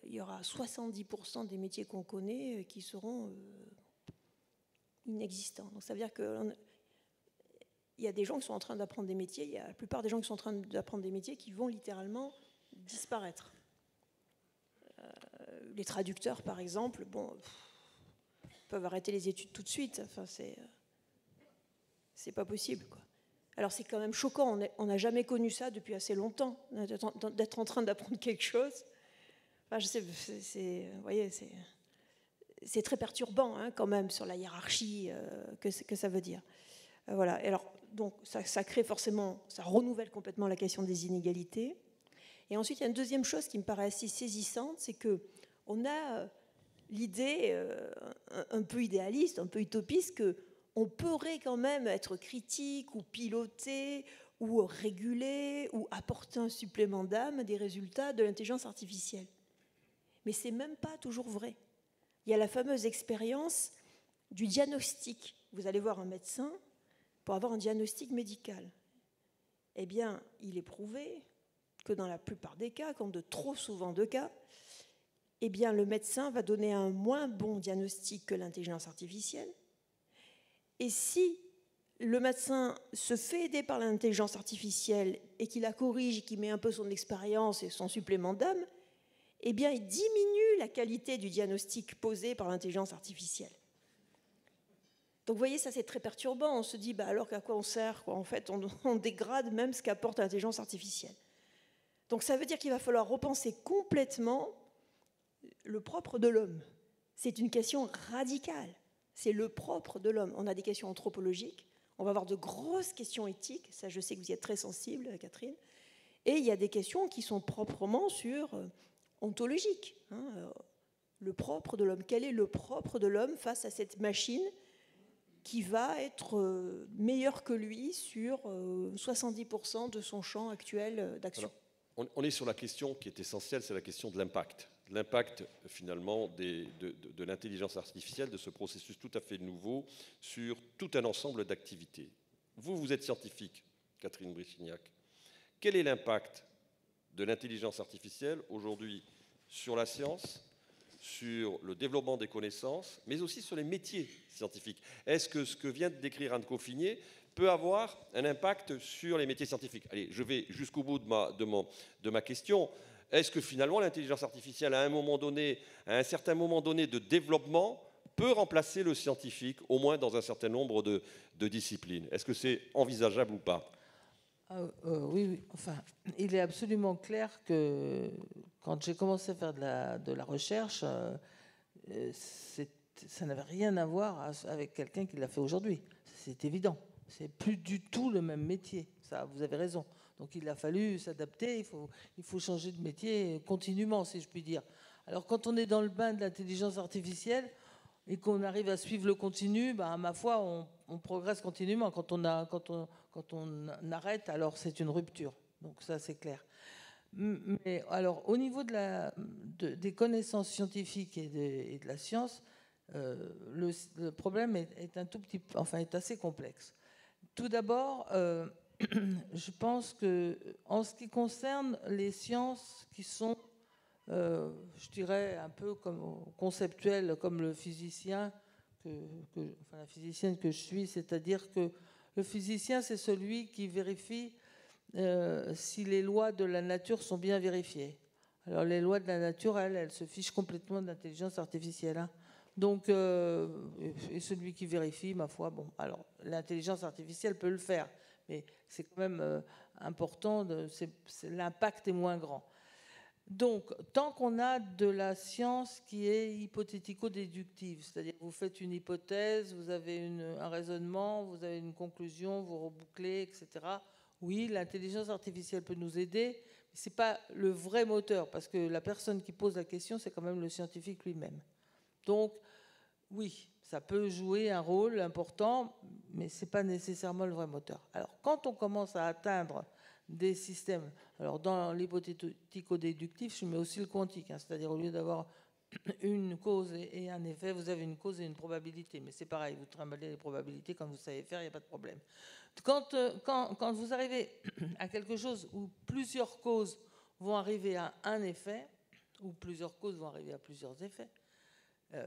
il y aura 70% des métiers qu'on connaît qui seront inexistants. Donc ça veut dire qu'il y a des gens qui sont en train d'apprendre des métiers, il y a la plupart des gens qui sont en train d'apprendre des métiers qui vont littéralement disparaître. Les traducteurs, par exemple, peuvent arrêter les études tout de suite. Enfin, c'est pas possible, quoi. Alors c'est quand même choquant, on n'a jamais connu ça depuis assez longtemps, d'être en train d'apprendre quelque chose. Enfin, je sais, vous voyez, c'est très perturbant quand même sur la hiérarchie que ça veut dire. Voilà. Et alors, donc ça crée forcément, ça renouvelle complètement la question des inégalités. Et ensuite, il y a une deuxième chose qui me paraît assez saisissante, c'est qu'on a l'idée un peu idéaliste, un peu utopiste, qu'on pourrait quand même être critique ou piloter ou réguler ou apporter un supplément d'âme des résultats de l'intelligence artificielle. Mais ce n'est même pas toujours vrai. Il y a la fameuse expérience du diagnostic. Vous allez voir un médecin pour avoir un diagnostic médical. Eh bien, il est prouvé que dans la plupart des cas, comme de trop souvent de cas, eh bien, le médecin va donner un moins bon diagnostic que l'intelligence artificielle. Et si le médecin se fait aider par l'intelligence artificielle et qu'il la corrige, qu'il met un peu son expérience et son supplément d'âme, eh bien, il diminue la qualité du diagnostic posé par l'intelligence artificielle. Donc, vous voyez, ça, c'est très perturbant. On se dit, alors qu'à quoi on sert, quoi. En fait, on dégrade même ce qu'apporte l'intelligence artificielle. Donc, ça veut dire qu'il va falloir repenser complètement le propre de l'homme. C'est une question radicale. C'est le propre de l'homme. On a des questions anthropologiques, on va avoir de grosses questions éthiques, ça je sais que vous y êtes très sensible, Catherine, et il y a des questions qui sont proprement ontologiques. Le propre de l'homme. Quel est le propre de l'homme face à cette machine qui va être meilleure que lui sur 70% de son champ actuel d'action? Alors, on est sur la question qui est essentielle, c'est la question de l'impact. L'impact finalement de l'intelligence artificielle, de ce processus tout à fait nouveau sur tout un ensemble d'activités. Vous êtes scientifique, Catherine Bréchignac. Quel est l'impact de l'intelligence artificielle aujourd'hui sur la science, sur le développement des connaissances, mais aussi sur les métiers scientifiques? Est-ce que ce que vient de décrire Anne Coffinier peut avoir un impact sur les métiers scientifiques? Allez, je vais jusqu'au bout de ma question. Est-ce que finalement l'intelligence artificielle, à un certain moment donné de développement, peut remplacer le scientifique, au moins dans un certain nombre de disciplines? Est-ce que c'est envisageable ou pas? Oui. Enfin, il est absolument clair que quand j'ai commencé à faire de la recherche, ça n'avait rien à voir avec quelqu'un qui l'a fait aujourd'hui. C'est évident. C'est plus du tout le même métier. Ça, vous avez raison. Donc il a fallu s'adapter. Il faut changer de métier continuellement, si je puis dire. Alors quand on est dans le bain de l'intelligence artificielle et qu'on arrive à suivre le continu, bah, ma foi, on progresse continuellement. Quand on arrête, alors c'est une rupture. Donc ça, c'est clair. Mais alors, au niveau des connaissances scientifiques et de la science, le problème est un tout petit, enfin, est assez complexe. Tout d'abord, je pense que en ce qui concerne les sciences qui sont, je dirais, un peu conceptuelles, comme le physicien, enfin, la physicienne que je suis, c'est-à-dire que le physicien, c'est celui qui vérifie si les lois de la nature sont bien vérifiées. Alors les lois de la nature, elles se fichent complètement de l'intelligence artificielle. Hein. Donc, et celui qui vérifie, ma foi, bon, alors l'intelligence artificielle peut le faire, mais c'est quand même important, l'impact est moins grand. Donc, tant qu'on a de la science qui est hypothético-déductive, c'est-à-dire vous faites une hypothèse, vous avez un raisonnement, vous avez une conclusion, vous rebouclez, etc., oui, l'intelligence artificielle peut nous aider, mais ce n'est pas le vrai moteur, parce que la personne qui pose la question, c'est quand même le scientifique lui-même. Donc, oui, ça peut jouer un rôle important, mais ce n'est pas nécessairement le vrai moteur. Alors, quand on commence à atteindre des systèmes, alors dans l'hypothético-déductif, je mets aussi le quantique, hein, c'est-à-dire au lieu d'avoir une cause et un effet, vous avez une cause et une probabilité. Mais c'est pareil, vous trimballez les probabilités, quand vous savez faire, il n'y a pas de problème. Quand vous arrivez à quelque chose où plusieurs causes vont arriver à un effet, ou plusieurs causes vont arriver à plusieurs effets,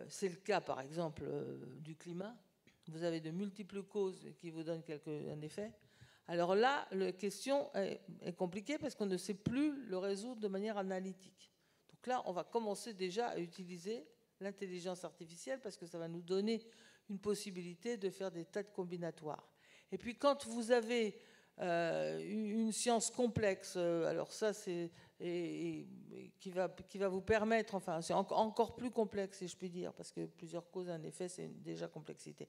c'est le cas, par exemple, du climat. Vous avez de multiples causes qui vous donnent un effet. Alors là, la question est compliquée parce qu'on ne sait plus le résoudre de manière analytique. Donc là, on va commencer déjà à utiliser l'intelligence artificielle parce que ça va nous donner une possibilité de faire des tas de combinatoires. Et puis quand vous avez une science complexe, alors ça c'est qui va vous permettre, enfin c'est encore plus complexe si je puis dire, parce que plusieurs causes un effet c'est déjà complexité,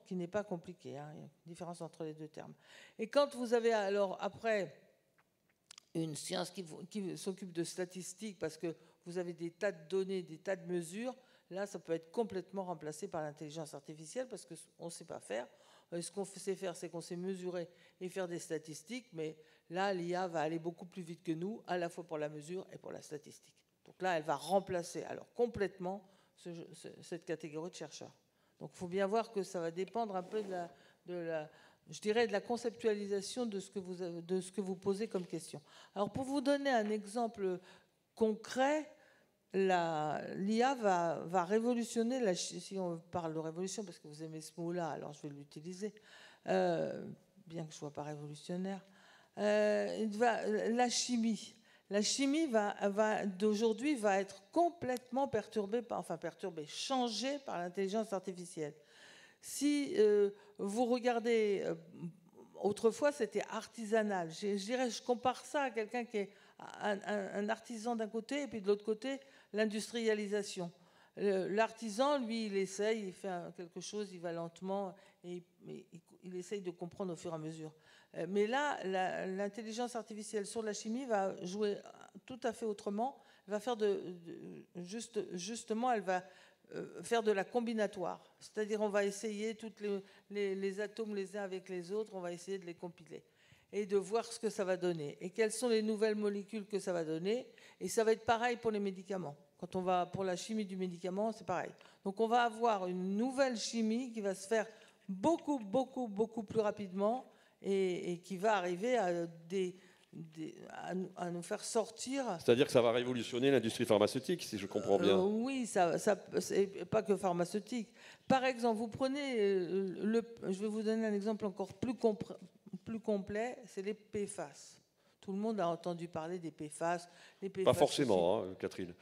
qui n'est pas compliqué, hein, il y a une différence entre les deux termes. Et quand vous avez alors après une science qui s'occupe de statistiques, parce que vous avez des tas de données, des tas de mesures, là ça peut être complètement remplacé par l'intelligence artificielle parce qu'on ne sait pas faire. Ce qu'on sait faire, c'est qu'on sait mesurer et faire des statistiques, mais là, l'IA va aller beaucoup plus vite que nous, à la fois pour la mesure et pour la statistique. Donc là, elle va remplacer alors complètement cette catégorie de chercheurs. Donc il faut bien voir que ça va dépendre un peu je dirais, de la conceptualisation de ce que vous posez comme question. Alors pour vous donner un exemple concret, l'IA va révolutionner, si on parle de révolution, parce que vous aimez ce mot-là, alors je vais l'utiliser, bien que je ne sois pas révolutionnaire, la chimie. La chimie d'aujourd'hui va être complètement changée par l'intelligence artificielle. Si vous regardez, autrefois c'était artisanal, je compare ça à quelqu'un qui est un artisan d'un côté et puis de l'autre côté l'industrialisation. L'artisan, lui, il essaye, il fait quelque chose, il va lentement et il essaye de comprendre au fur et à mesure. Mais là, l'intelligence artificielle sur la chimie va jouer tout à fait autrement. Elle va faire justement, elle va faire de la combinatoire. C'est-à-dire, on va essayer tous les atomes les uns avec les autres, on va essayer de les compiler et de voir ce que ça va donner et quelles sont les nouvelles molécules que ça va donner. Et ça va être pareil pour les médicaments. Quand on va pour la chimie du médicament, c'est pareil. Donc on va avoir une nouvelle chimie qui va se faire beaucoup plus rapidement et qui va arriver à nous faire sortir. C'est-à-dire que ça va révolutionner l'industrie pharmaceutique, si je comprends bien. Oui, c'est pas que pharmaceutique. Par exemple, vous prenez, je vais vous donner un exemple encore plus complet, c'est les PFAS. Tout le monde a entendu parler des PFAS. Pas forcément, hein, Catherine.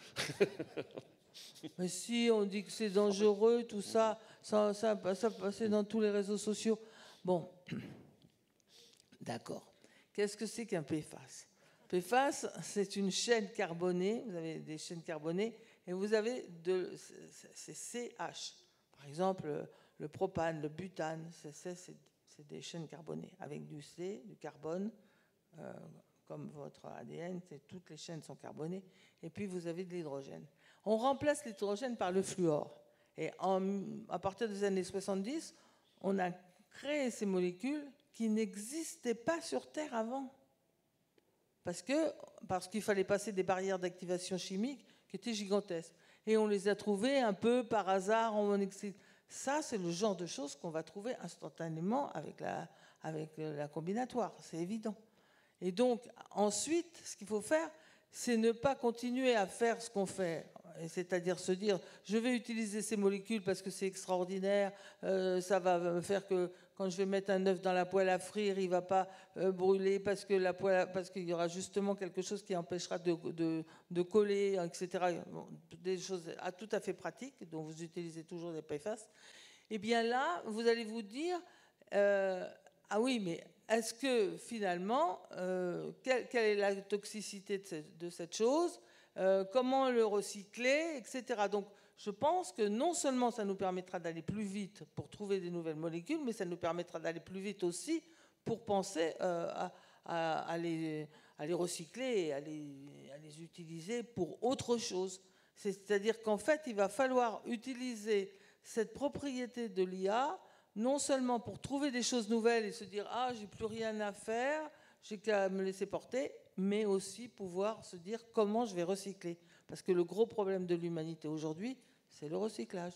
Mais si, on dit que c'est dangereux, tout ça passait dans tous les réseaux sociaux. Bon, d'accord. Qu'est-ce que c'est qu'un PFAS? PFAS, c'est une chaîne carbonée. Vous avez des chaînes carbonées et vous avez c'est CH. Par exemple, le propane, le butane, c'est des chaînes carbonées avec du C, du carbone, comme votre ADN. Toutes les chaînes sont carbonées. Et puis, vous avez de l'hydrogène. On remplace l'hydrogène par le fluor. Et à partir des années 70, on a créé ces molécules qui n'existaient pas sur Terre avant. Parce qu'il fallait passer des barrières d'activation chimique qui étaient gigantesques. Et on les a trouvées un peu par hasard. Ça, c'est le genre de choses qu'on va trouver instantanément avec la combinatoire. C'est évident. Et donc, ensuite, ce qu'il faut faire, c'est ne pas continuer à faire ce qu'on fait. C'est-à-dire se dire, je vais utiliser ces molécules parce que c'est extraordinaire, ça va me faire que quand je vais mettre un œuf dans la poêle à frire, il ne va pas brûler parce qu'il y aura justement quelque chose qui empêchera de coller, etc. Bon, des choses tout à fait pratiques, dont vous utilisez toujours des PFAS. Et bien là, vous allez vous dire, ah oui, mais est-ce que finalement, quelle est la toxicité de cette chose, comment le recycler, etc. Donc, je pense que non seulement ça nous permettra d'aller plus vite pour trouver des nouvelles molécules, mais ça nous permettra d'aller plus vite aussi pour penser à les recycler et à les utiliser pour autre chose. C'est-à-dire qu'en fait, il va falloir utiliser cette propriété de l'IA non seulement pour trouver des choses nouvelles et se dire « Ah, j'ai plus rien à faire, j'ai qu'à me laisser porter », mais aussi pouvoir se dire comment je vais recycler. Parce que le gros problème de l'humanité aujourd'hui, c'est le recyclage.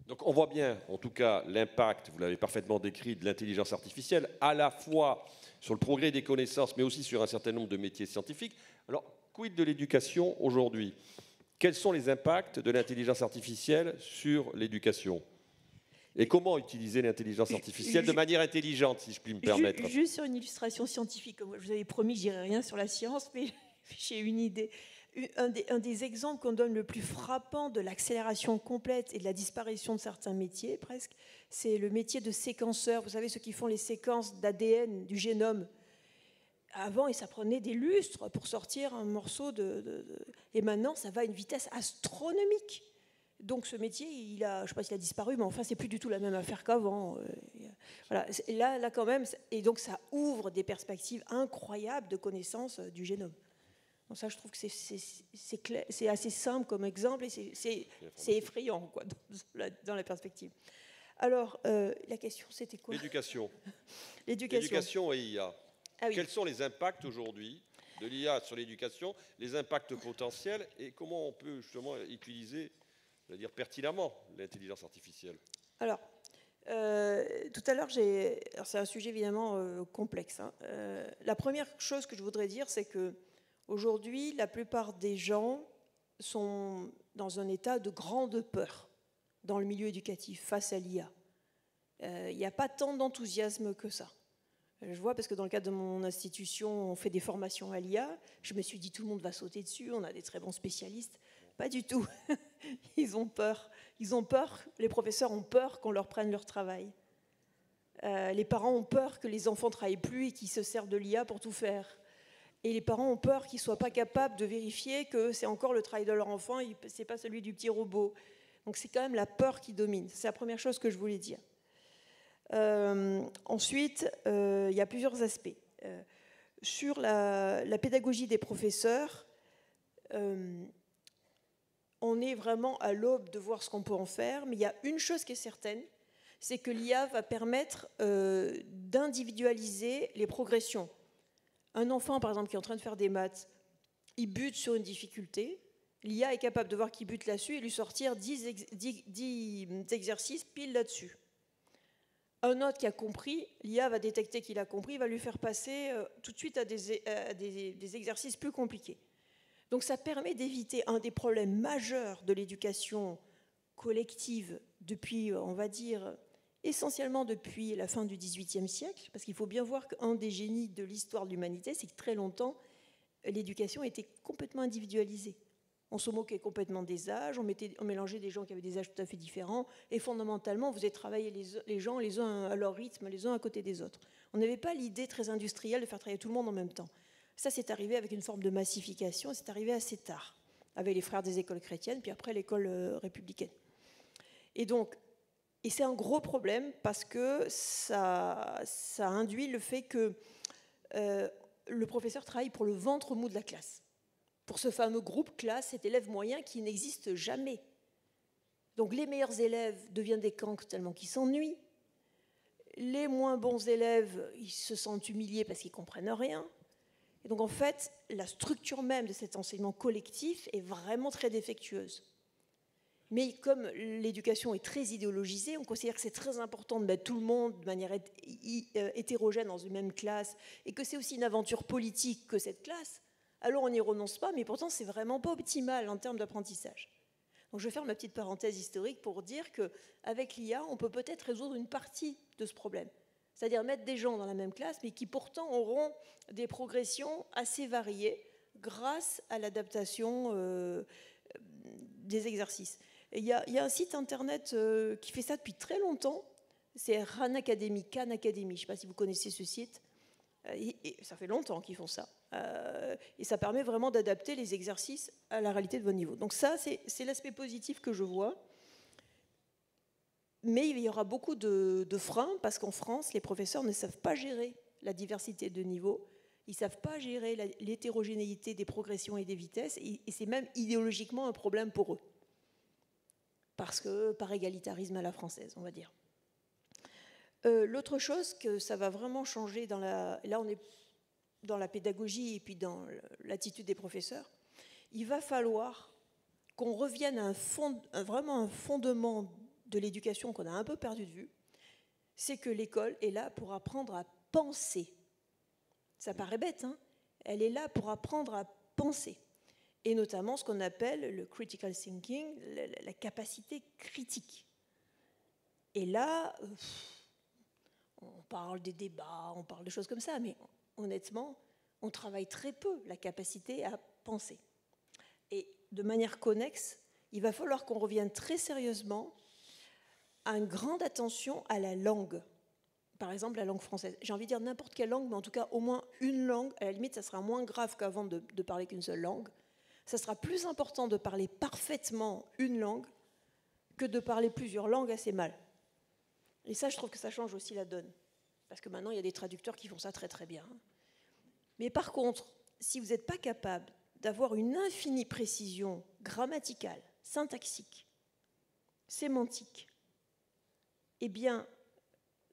Donc on voit bien, en tout cas, l'impact, vous l'avez parfaitement décrit, de l'intelligence artificielle, à la fois sur le progrès des connaissances, mais aussi sur un certain nombre de métiers scientifiques. Alors, quid de l'éducation aujourd'hui? Quels sont les impacts de l'intelligence artificielle sur l'éducation? Et comment utiliser l'intelligence artificielle de manière intelligente, si je puis me permettre? Juste sur une illustration scientifique, comme je vous avais promis, je ne dirai rien sur la science, mais j'ai une idée. Un des exemples qu'on donne le plus frappant de l'accélération complète et de la disparition de certains métiers, presque, c'est le métier de séquenceur. Vous savez, ceux qui font les séquences d'ADN du génome. Avant, ça prenait des lustres pour sortir un morceau Et maintenant, ça va à une vitesse astronomique. Donc ce métier, je ne sais pas s'il a disparu, mais enfin, c'est plus du tout la même affaire qu'avant. Voilà. Là, quand même, et donc ça ouvre des perspectives incroyables de connaissance du génome. Donc ça, je trouve que c'est assez simple comme exemple, et c'est effrayant quoi, dans la perspective. Alors, la question, c'était quoi? L'éducation. L'éducation et IA. Ah oui. Quels sont les impacts aujourd'hui de l'IA sur l'éducation, les impacts potentiels, et comment on peut justement utiliser, c'est-à-dire pertinemment, l'intelligence artificielle? Alors, tout à l'heure, c'est un sujet évidemment complexe. Hein. La première chose que je voudrais dire, c'est que aujourd'hui, la plupart des gens sont dans un état de grande peur dans le milieu éducatif face à l'IA. Il n'y a pas tant d'enthousiasme que ça. Je vois, parce que dans le cadre de mon institution, on fait des formations à l'IA. Je me suis dit, tout le monde va sauter dessus, on a des très bons spécialistes. Pas du tout. Ils ont peur. Les professeurs ont peur qu'on leur prenne leur travail. Les parents ont peur que les enfants ne travaillent plus et qu'ils se servent de l'IA pour tout faire. Et les parents ont peur qu'ils ne soient pas capables de vérifier que c'est encore le travail de leur enfant et ce n'est pas celui du petit robot. Donc c'est quand même la peur qui domine. C'est la première chose que je voulais dire. Ensuite, il y a plusieurs aspects. Sur la pédagogie des professeurs, on est vraiment à l'aube de voir ce qu'on peut en faire, mais il y a une chose qui est certaine, c'est que l'IA va permettre d'individualiser les progressions. Un enfant, par exemple, qui est en train de faire des maths, il bute sur une difficulté, l'IA est capable de voir qu'il bute là-dessus et lui sortir 10 exercices pile là-dessus. Un autre qui a compris, l'IA va détecter qu'il a compris, va lui faire passer tout de suite à des exercices plus compliqués. Donc ça permet d'éviter un des problèmes majeurs de l'éducation collective depuis, on va dire, essentiellement depuis la fin du XVIIIe siècle, parce qu'il faut bien voir qu'un des génies de l'histoire de l'humanité, c'est que très longtemps, l'éducation était complètement individualisée. On se moquait complètement des âges, on mélangeait des gens qui avaient des âges tout à fait différents, et fondamentalement, on faisait travailler les gens les uns à leur rythme, les uns à côté des autres. On n'avait pas l'idée très industrielle de faire travailler tout le monde en même temps. Ça, c'est arrivé avec une forme de massification, c'est arrivé assez tard, avec les frères des écoles chrétiennes, puis après l'école républicaine. Et c'est un gros problème parce que ça induit le fait que le professeur travaille pour le ventre mou de la classe, pour ce fameux groupe classe, cet élève moyen qui n'existe jamais. Donc les meilleurs élèves deviennent des cancres tellement qu'ils s'ennuient. Les moins bons élèves, ils se sentent humiliés parce qu'ils ne comprennent rien. Et donc en fait, la structure même de cet enseignement collectif est vraiment très défectueuse. Mais comme l'éducation est très idéologisée, on considère que c'est très important de mettre tout le monde de manière hétérogène dans une même classe et que c'est aussi une aventure politique que cette classe, alors on n'y renonce pas, mais pourtant c'est vraiment pas optimal en termes d'apprentissage. Donc je vais faire ma petite parenthèse historique pour dire qu'avec l'IA, on peut peut-être résoudre une partie de ce problème. C'est-à-dire mettre des gens dans la même classe, mais qui pourtant auront des progressions assez variées grâce à l'adaptation des exercices. Il y a un site internet qui fait ça depuis très longtemps, c'est Khan Academy, je ne sais pas si vous connaissez ce site, et ça fait longtemps qu'ils font ça. Et ça permet vraiment d'adapter les exercices à la réalité de votre niveau. Donc ça, c'est l'aspect positif que je vois. Mais il y aura beaucoup de freins, parce qu'en France, les professeurs ne savent pas gérer la diversité de niveaux, ils ne savent pas gérer l'hétérogénéité des progressions et des vitesses, et c'est même idéologiquement un problème pour eux. Parce que par égalitarisme à la française, on va dire. L'autre chose que ça va vraiment changer, là on est dans la pédagogie et puis dans l'attitude des professeurs, il va falloir qu'on revienne à vraiment un fondement de l'éducation qu'on a un peu perdu de vue, c'est que l'école est là pour apprendre à penser. Ça paraît bête, hein ? Elle est là pour apprendre à penser. Et notamment ce qu'on appelle le critical thinking, la capacité critique. Et là, on parle des débats, on parle de choses comme ça, mais honnêtement, on travaille très peu la capacité à penser. Et de manière connexe, il va falloir qu'on revienne très sérieusement à une grande attention à la langue. Par exemple, la langue française. J'ai envie de dire n'importe quelle langue, mais en tout cas au moins une langue. À la limite, ça sera moins grave qu'avant de parler qu'une seule langue. Ça sera plus important de parler parfaitement une langue que de parler plusieurs langues assez mal. Et ça, je trouve que ça change aussi la donne. Parce que maintenant, il y a des traducteurs qui font ça très très bien. Mais par contre, si vous n'êtes pas capable d'avoir une infinie précision grammaticale, syntaxique, sémantique, eh bien,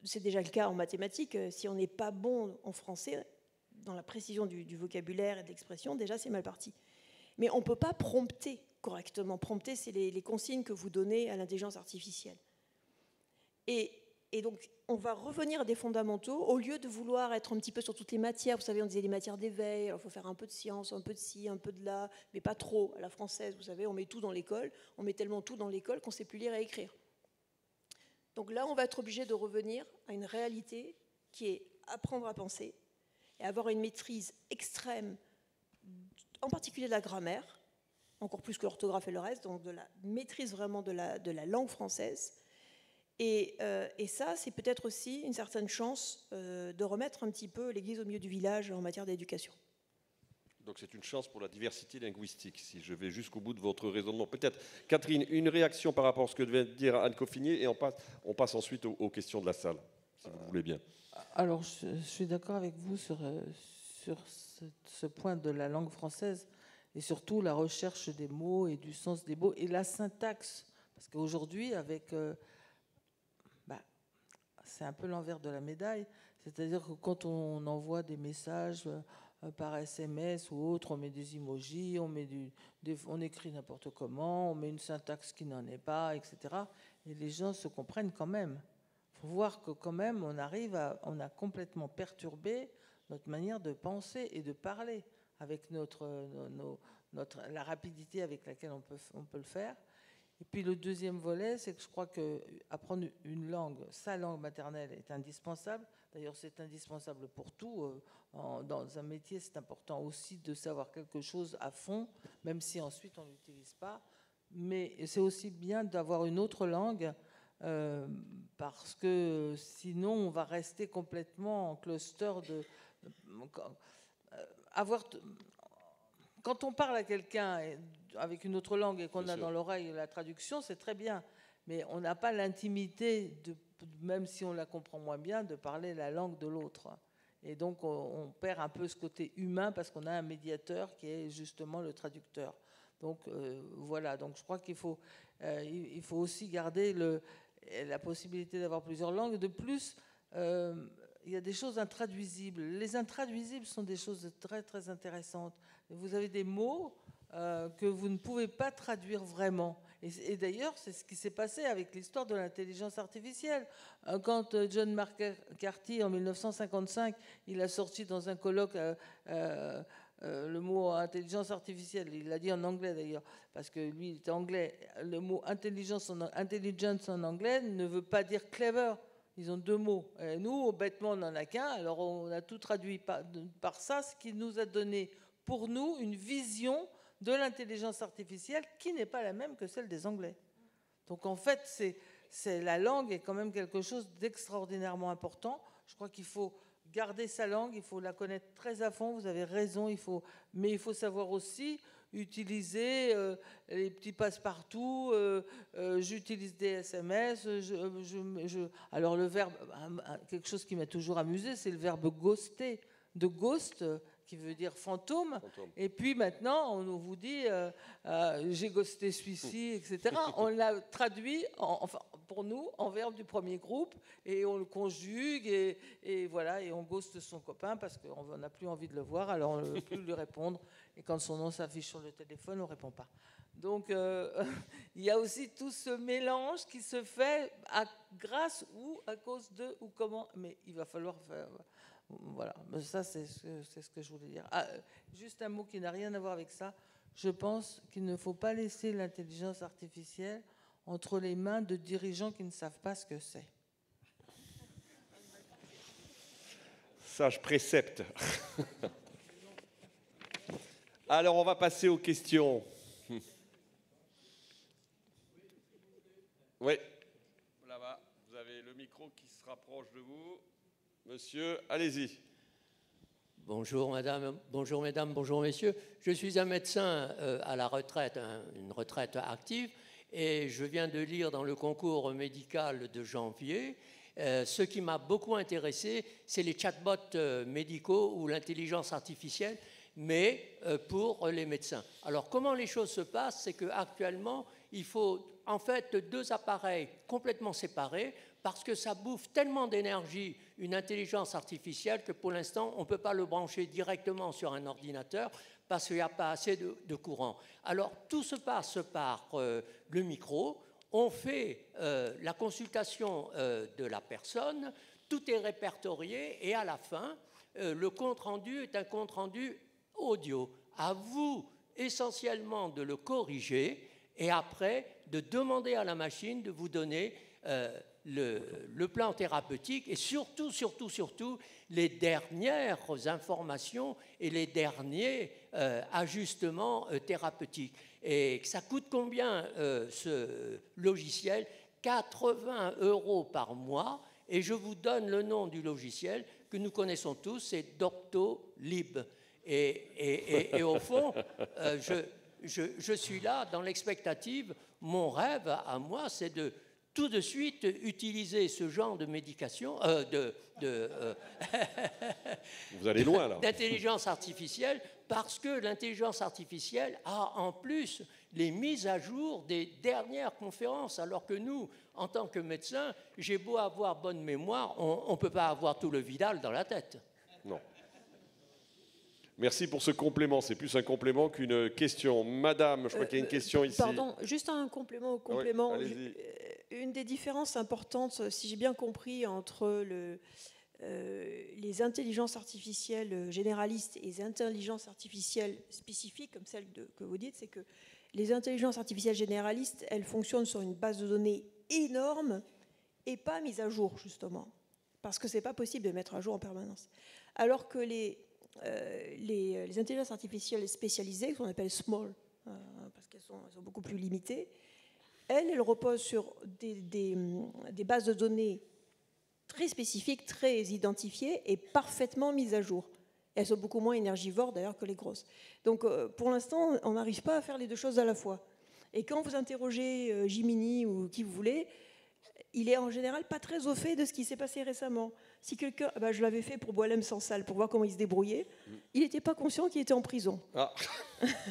c'est déjà le cas en mathématiques, si on n'est pas bon en français, dans la précision du vocabulaire et de l'expression, déjà c'est mal parti. Mais on ne peut pas prompter correctement. Prompter, c'est les consignes que vous donnez à l'intelligence artificielle. Et donc, on va revenir à des fondamentaux, au lieu de vouloir être un petit peu sur toutes les matières. Vous savez, on disait les matières d'éveil, alors il faut faire un peu de science, un peu de ci, un peu de là, mais pas trop. À la française, vous savez, on met tout dans l'école, on met tellement tout dans l'école qu'on ne sait plus lire et écrire. Donc là, on va être obligé de revenir à une réalité qui est apprendre à penser et avoir une maîtrise extrême, en particulier de la grammaire, encore plus que l'orthographe et le reste, donc de la maîtrise vraiment de la langue française. Et ça, c'est peut-être aussi une certaine chance de remettre un petit peu l'église au milieu du village en matière d'éducation. Donc c'est une chance pour la diversité linguistique, si je vais jusqu'au bout de votre raisonnement. Peut-être, Catherine, une réaction par rapport à ce que vient de dire Anne Coffinier, et on passe ensuite aux questions de la salle, si vous voulez bien. Alors, je suis d'accord avec vous sur ce point de la langue française, et surtout la recherche des mots et du sens des mots, et la syntaxe. Parce qu'aujourd'hui, avec... c'est un peu l'envers de la médaille. C'est-à-dire que quand on envoie des messages par SMS ou autre, on met des emojis, on écrit n'importe comment, on met une syntaxe qui n'en est pas, etc. Et les gens se comprennent quand même. Il faut voir que quand même, on a complètement perturbé notre manière de penser et de parler avec la rapidité avec laquelle on peut le faire. Et puis le deuxième volet, c'est que je crois qu'apprendre une langue, sa langue maternelle, est indispensable. D'ailleurs, c'est indispensable pour tout. Dans un métier, c'est important aussi de savoir quelque chose à fond, même si ensuite on ne l'utilise pas. Mais c'est aussi bien d'avoir une autre langue, parce que sinon, on va rester complètement en cluster de... Quand on parle à quelqu'un avec une autre langue et qu'on a dans l'oreille la traduction, c'est très bien. Mais on n'a pas l'intimité, même si on la comprend moins bien, de parler la langue de l'autre. Et donc, on perd un peu ce côté humain parce qu'on a un médiateur qui est justement le traducteur. Donc, voilà. Donc, je crois qu'il faut aussi garder la possibilité d'avoir plusieurs langues. De plus, il y a des choses intraduisibles. Les intraduisibles sont des choses très, très intéressantes. Vous avez des mots que vous ne pouvez pas traduire vraiment. Et d'ailleurs, c'est ce qui s'est passé avec l'histoire de l'intelligence artificielle. Quand John McCarthy, en 1955, il a sorti dans un colloque le mot intelligence artificielle, il l'a dit en anglais d'ailleurs, parce que lui, il était anglais. Le mot intelligence en anglais ne veut pas dire clever. Ils ont deux mots. Et nous, bêtement, on n'en a qu'un. Alors, on a tout traduit par ça, ce qui nous a donné, pour nous, une vision de l'intelligence artificielle qui n'est pas la même que celle des Anglais. Donc, en fait, la langue est quand même quelque chose d'extraordinairement important. Je crois qu'il faut garder sa langue, il faut la connaître très à fond. Vous avez raison, mais il faut savoir aussi utiliser les petits passe-partout, j'utilise des SMS. Alors le verbe, quelque chose qui m'a toujours amusé, c'est le verbe ghoster, de ghost, qui veut dire fantôme. Et puis maintenant, on vous dit j'ai ghosté celui-ci, etc. On l'a traduit, enfin, pour nous, en verbe du premier groupe, et on le conjugue, et voilà, et on ghoste son copain parce qu'on n'a plus envie de le voir, alors on ne veut plus lui répondre. Et quand son nom s'affiche sur le téléphone, on ne répond pas. Donc, il y a aussi tout ce mélange qui se fait grâce ou à cause de ou comment. Mais il va falloir faire... Voilà, ça c'est ce que je voulais dire. Juste un mot qui n'a rien à voir avec ça. Je pense qu'il ne faut pas laisser l'intelligence artificielle entre les mains de dirigeants qui ne savent pas ce que c'est. Sage précepte. Alors, on va passer aux questions. Oui, là-bas, vous avez le micro qui se rapproche de vous. Monsieur, allez-y. Bonjour madame, bonjour mesdames, bonjour messieurs. Je suis un médecin à la retraite, une retraite active, et je viens de lire dans le concours médical de janvier. Ce qui m'a beaucoup intéressé, c'est les chatbots médicaux ou l'intelligence artificielle, mais pour les médecins. Alors, comment les choses se passent, c'est qu'actuellement, il faut en fait 2 appareils complètement séparés parce que ça bouffe tellement d'énergie, une intelligence artificielle, que pour l'instant, on ne peut pas le brancher directement sur un ordinateur parce qu'il n'y a pas assez de courant. Alors, tout se passe par le micro. On fait la consultation de la personne, tout est répertorié, et à la fin, le compte-rendu est un compte-rendu audio. À vous, essentiellement, de le corriger et après, de demander à la machine de vous donner le plan thérapeutique et surtout, les dernières informations et les derniers ajustements thérapeutiques. Et ça coûte combien ce logiciel? 80 € par mois. Et je vous donne le nom du logiciel que nous connaissons tous, c'est Doctolib. Et au fond, je suis là dans l'expectative. Mon rêve à moi, c'est de tout de suite utiliser ce genre de médication, vous allez loin là. D'intelligence artificielle, parce que l'intelligence artificielle a en plus les mises à jour des dernières conférences, alors que nous, en tant que médecins, j'ai beau avoir bonne mémoire, on ne peut pas avoir tout le Vidal dans la tête. Non. Merci pour ce complément. C'est plus un complément qu'une question. Madame, je crois qu'il y a une question ici. Pardon, juste un complément au complément. Oui, une des différences importantes, si j'ai bien compris, entre les intelligences artificielles généralistes et les intelligences artificielles spécifiques, comme celle que vous dites, c'est que Les intelligences artificielles généralistes, elles fonctionnent sur une base de données énorme et pas mise à jour, justement, parce que ce n'est pas possible de mettre à jour en permanence. Alors que les intelligences artificielles spécialisées, qu'on appelle small, parce qu'elles sont beaucoup plus limitées, elles reposent sur des bases de données très spécifiques, très identifiées et parfaitement mises à jour. Elles sont beaucoup moins énergivores d'ailleurs que les grosses. Donc pour l'instant, on n'arrive pas à faire les deux choses à la fois. Et quand vous interrogez Gemini ou qui vous voulez, il est en général pas très au fait de ce qui s'est passé récemment. Si quelqu'un, je l'avais fait pour Boilem Sansal, pour voir comment il se débrouillait, il n'était pas conscient qu'il était en prison. Ah.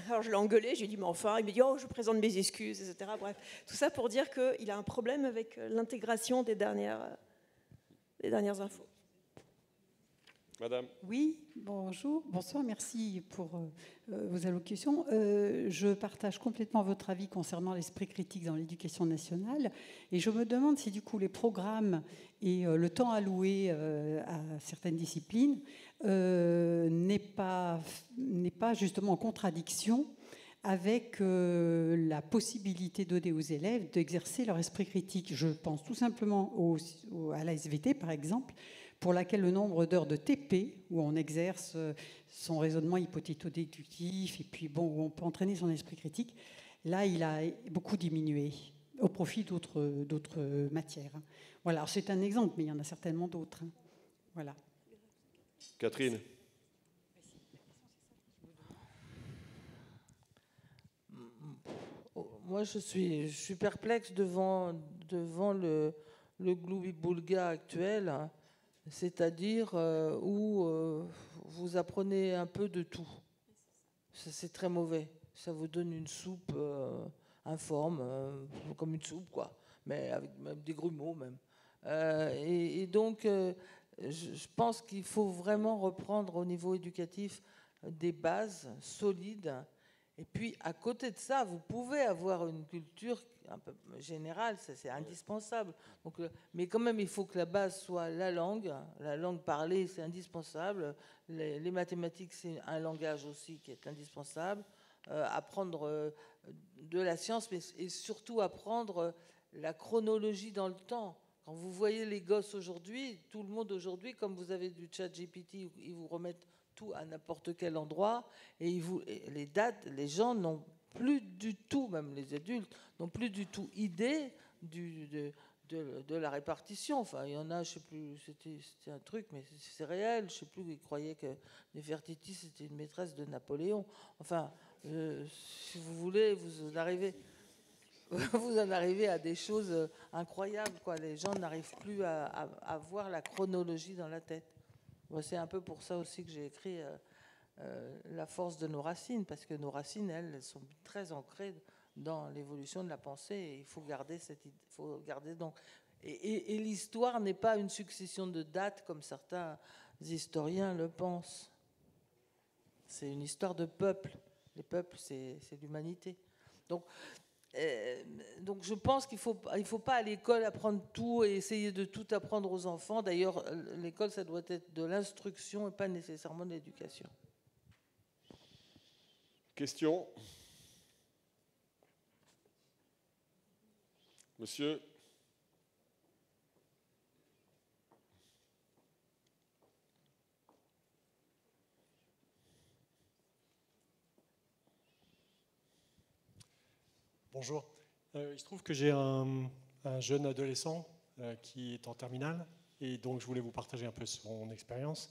Alors je l'ai engueulé, j'ai dit mais enfin, il me dit oh je présente mes excuses, etc. Bref, tout ça pour dire qu'il a un problème avec l'intégration des dernières infos. Madame. Oui, bonjour, bonsoir, merci pour vos allocutions. Je partage complètement votre avis concernant l'esprit critique dans l'éducation nationale et je me demande si du coup les programmes et le temps alloué à certaines disciplines n'est pas justement en contradiction avec la possibilité donnée aux élèves d'exercer leur esprit critique. Je pense tout simplement à la SVT par exemple, pour laquelle le nombre d'heures de TP, où on exerce son raisonnement hypothéto-déductif, et puis bon, où on peut entraîner son esprit critique, là, il a beaucoup diminué au profit d'autres matières. Voilà, c'est un exemple, mais il y en a certainement d'autres. Voilà. Catherine. Moi, je suis perplexe devant le gloubi-boulga actuel, c'est-à-dire où vous apprenez un peu de tout. C'est très mauvais. Ça vous donne une soupe informe, comme une soupe, quoi, mais avec même des grumeaux même. Et donc, je pense qu'il faut vraiment reprendre au niveau éducatif des bases solides. Et puis, à côté de ça, vous pouvez avoir une culture un peu générale, c'est indispensable. Donc, mais quand même, il faut que la base soit la langue parlée, c'est indispensable. Les mathématiques, c'est un langage aussi qui est indispensable. Apprendre de la science, mais et surtout apprendre la chronologie dans le temps. Quand vous voyez les gosses aujourd'hui, tout le monde aujourd'hui, comme vous avez du chat GPT, ils vous remettent tout à n'importe quel endroit, et les dates, les gens n'ont plus du tout, même les adultes, n'ont plus du tout idée de la répartition. Enfin, il y en a, je ne sais plus, c'était un truc, mais c'est réel, je ne sais plus, ils croyaient que Nefertiti, c'était une maîtresse de Napoléon. Enfin, si vous voulez, vous en arrivez à des choses incroyables, quoi. Les gens n'arrivent plus à voir la chronologie dans la tête. C'est un peu pour ça aussi que j'ai écrit La force de nos racines, parce que nos racines, elles sont très ancrées dans l'évolution de la pensée, et il faut garder donc. Et l'histoire n'est pas une succession de dates comme certains historiens le pensent. C'est une histoire de peuple. Les peuples, c'est l'humanité. Donc je pense qu'il faut pas à l'école apprendre tout et essayer de tout apprendre aux enfants. D'ailleurs, l'école, ça doit être de l'instruction et pas nécessairement de l'éducation. Question. Monsieur. Bonjour. Il se trouve que j'ai un jeune adolescent qui est en terminale, et donc je voulais vous partager un peu son expérience.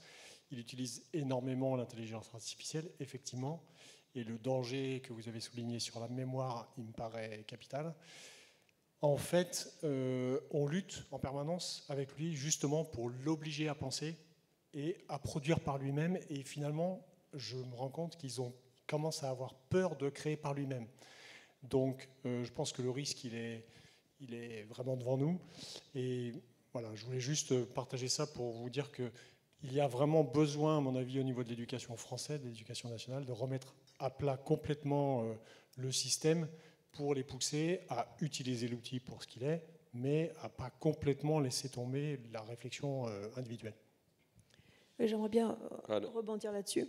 Il utilise énormément l'intelligence artificielle, effectivement, et le danger que vous avez souligné sur la mémoire, il me paraît capital. En fait, on lutte en permanence avec lui justement pour l'obliger à penser et à produire par lui-même, et finalement, je me rends compte qu'ils commencent à avoir peur de créer par lui-même. Donc, je pense que le risque, il est vraiment devant nous. Et voilà, je voulais juste partager ça pour vous dire qu'il y a vraiment besoin, à mon avis, au niveau de l'éducation française, de l'éducation nationale, de remettre à plat complètement le système pour les pousser à utiliser l'outil pour ce qu'il est, mais à pas complètement laisser tomber la réflexion individuelle. J'aimerais bien rebondir là-dessus.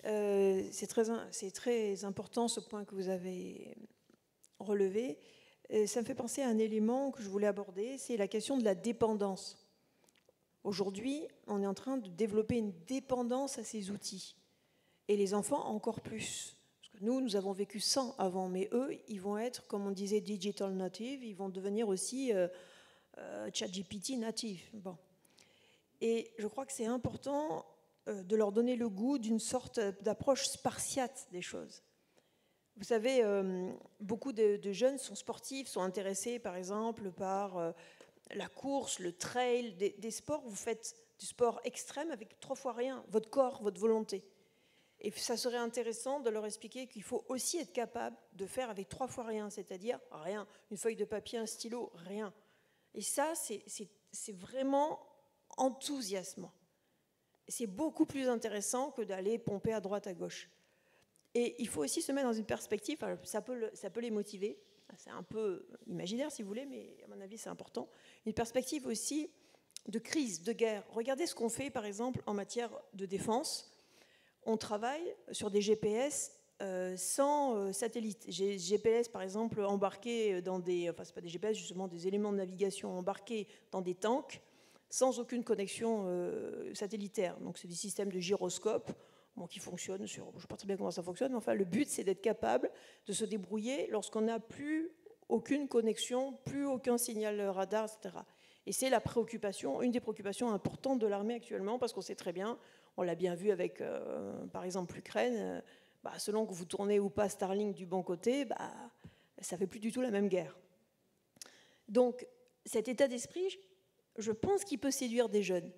C'est très important ce point que vous avez relevé. Ça me fait penser à un élément que je voulais aborder, c'est la question de la dépendance. Aujourd'hui, on est en train de développer une dépendance à ces outils. Et les enfants encore plus. Parce que nous avons vécu sans avant, mais eux, ils vont être, comme on disait, digital native, ils vont devenir aussi ChatGPT native. Bon. Et je crois que c'est important de leur donner le goût d'une sorte d'approche spartiate des choses. Vous savez, beaucoup de jeunes sont sportifs, sont intéressés par exemple par la course, le trail, des sports. Vous faites du sport extrême avec 3 fois rien, votre corps, votre volonté. Et ça serait intéressant de leur expliquer qu'il faut aussi être capable de faire avec 3 fois rien, c'est-à-dire rien, une feuille de papier, un stylo, rien. Et ça, c'est vraiment enthousiasmant. C'est beaucoup plus intéressant que d'aller pomper à droite, à gauche. Et il faut aussi se mettre dans une perspective, ça peut les motiver, c'est un peu imaginaire si vous voulez, mais à mon avis c'est important, une perspective aussi de crise, de guerre. Regardez ce qu'on fait par exemple en matière de défense. On travaille sur des GPS sans satellite. GPS par exemple embarqués dans des, enfin c'est pas des GPS justement, des éléments de navigation embarqués dans des tanks sans aucune connexion satellitaire. Donc c'est des systèmes de gyroscope. Bon, qui fonctionne sur, je ne sais pas très bien comment ça fonctionne, mais enfin le but c'est d'être capable de se débrouiller lorsqu'on n'a plus aucune connexion, plus aucun signal radar, etc. Et c'est la préoccupation, une des préoccupations importantes de l'armée actuellement, parce qu'on sait très bien, on l'a bien vu avec par exemple l'Ukraine, selon que vous tournez ou pas Starlink du bon côté, ça ne fait plus du tout la même guerre. Donc cet état d'esprit, je pense qu'il peut séduire des jeunes.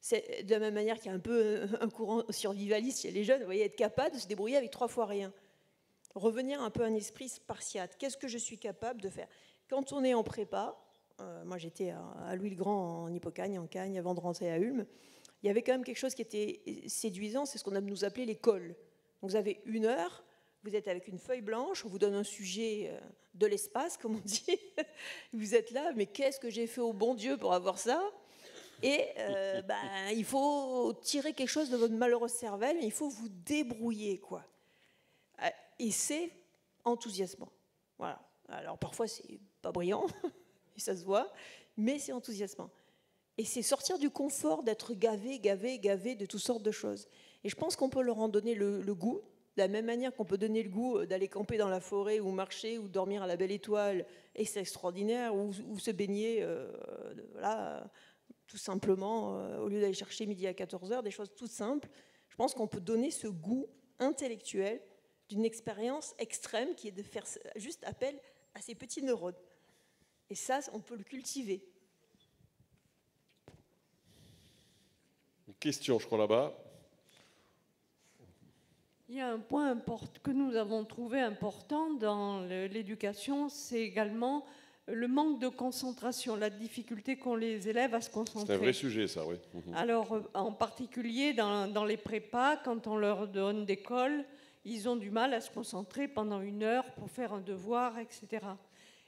C'est de la même manière qu'il y a un peu un courant survivaliste chez les jeunes, vous voyez, être capable de se débrouiller avec 3 fois rien. Revenir un peu à un esprit spartiate. Qu'est-ce que je suis capable de faire? Quand on est en prépa, moi j'étais à Louis-le-Grand en Hippocagne, en Cagne, avant de rentrer à Ulm, il y avait quand même quelque chose qui était séduisant, c'est ce qu'on nous appelait les cols. Donc vous avez 1 heure, vous êtes avec une feuille blanche, on vous donne un sujet de l'espace, comme on dit. Vous êtes là, mais qu'est-ce que j'ai fait au bon Dieu pour avoir ça? Et il faut tirer quelque chose de votre malheureuse cervelle, mais il faut vous débrouiller, quoi. Et c'est enthousiasmant. Voilà. Alors parfois c'est pas brillant, et ça se voit, mais c'est enthousiasmant. Et c'est sortir du confort d'être gavé de toutes sortes de choses. Et je pense qu'on peut leur en donner le goût, de la même manière qu'on peut donner le goût d'aller camper dans la forêt ou marcher ou dormir à la belle étoile, et c'est extraordinaire, ou se baigner, voilà, tout simplement, au lieu d'aller chercher midi à 14h, des choses toutes simples. Je pense qu'on peut donner ce goût intellectuel d'une expérience extrême qui est de faire juste appel à ces petits neurones. Et ça, on peut le cultiver. Une question, je crois, là-bas. Il y a un point que nous avons trouvé important dans l'éducation, c'est également le manque de concentration, la difficulté qu'ont les élèves à se concentrer. C'est un vrai sujet, ça, oui. Alors, en particulier dans les prépas, quand on leur donne des cols, ils ont du mal à se concentrer pendant 1 heure pour faire un devoir, etc.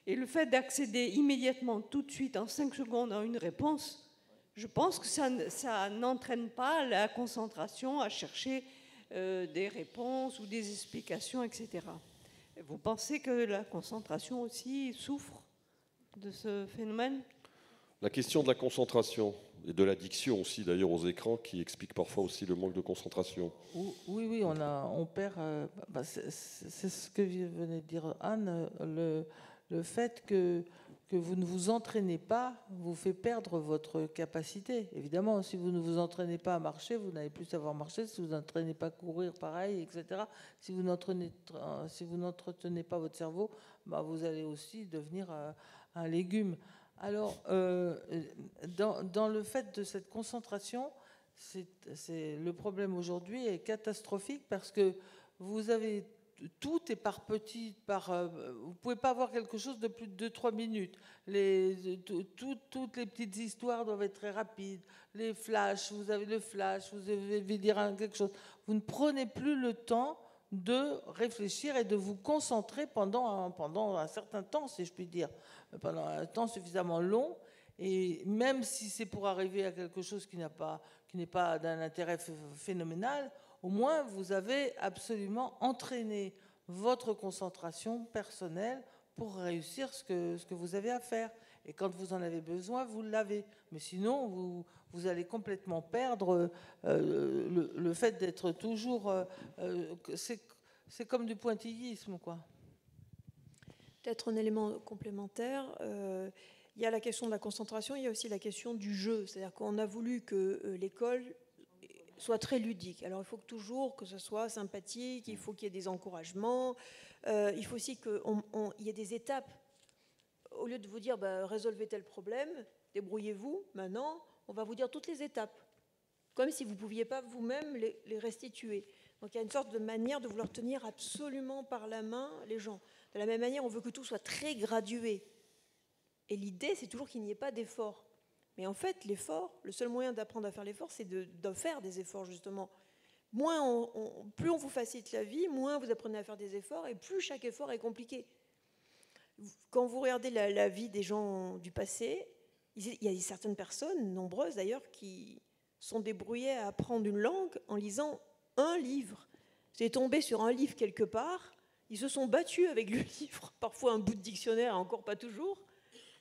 Et le fait d'accéder immédiatement, tout de suite, en 5 secondes, à une réponse, je pense que ça n'entraîne pas la concentration à chercher des réponses ou des explications, etc. Vous pensez que la concentration aussi souffre de ce phénomène? La question de la concentration et de l'addiction aussi d'ailleurs aux écrans qui explique parfois aussi le manque de concentration. Oui, on perd. C'est ce que venait de dire Anne, le fait que vous ne vous entraînez pas vous fait perdre votre capacité. Évidemment, si vous ne vous entraînez pas à marcher, vous n'allez plus savoir marcher. Si vous n'entraînez pas à courir, pareil, etc. Si vous n'entretenez pas votre cerveau, vous allez aussi devenir un légume. Alors, dans le fait de cette concentration, le problème aujourd'hui est catastrophique parce que vous avez tout est par petit, vous pouvez pas avoir quelque chose de plus de 2-3 minutes. Toutes les petites histoires doivent être très rapides. Les flashs, vous avez le flash, vous devez dire quelque chose. Vous ne prenez plus le temps de réfléchir et de vous concentrer pendant un certain temps, si je puis dire, pendant un temps suffisamment long. Et même si c'est pour arriver à quelque chose qui n'est pas d'un intérêt phénoménal, Au moins, vous avez absolument entraîné votre concentration personnelle pour réussir ce que vous avez à faire. Et quand vous en avez besoin, vous l'avez. Mais sinon, vous allez complètement perdre le fait d'être toujours... c'est comme du pointillisme, quoi. Peut-être un élément complémentaire. Il y a la question de la concentration, il y a aussi la question du jeu. C'est-à-dire qu'on a voulu que l'école soit très ludique. Alors il faut toujours que ce soit sympathique, il faut qu'il y ait des encouragements, il faut aussi qu'il y ait des étapes. Au lieu de vous dire résolvez tel problème, débrouillez-vous, maintenant on va vous dire toutes les étapes, comme si vous ne pouviez pas vous-même les restituer. Donc il y a une sorte de manière de vouloir tenir absolument par la main les gens. De la même manière, on veut que tout soit très gradué. Et l'idée, c'est toujours qu'il n'y ait pas d'effort. Mais en fait, l'effort, le seul moyen d'apprendre à faire l'effort, c'est de faire des efforts, justement. Plus on vous facilite la vie, moins vous apprenez à faire des efforts, et plus chaque effort est compliqué. Quand vous regardez la vie des gens du passé, il y a certaines personnes, nombreuses d'ailleurs, qui sont débrouillées à apprendre une langue en lisant un livre. C'est tombé sur un livre quelque part, ils se sont battus avec le livre, parfois un bout de dictionnaire, encore pas toujours,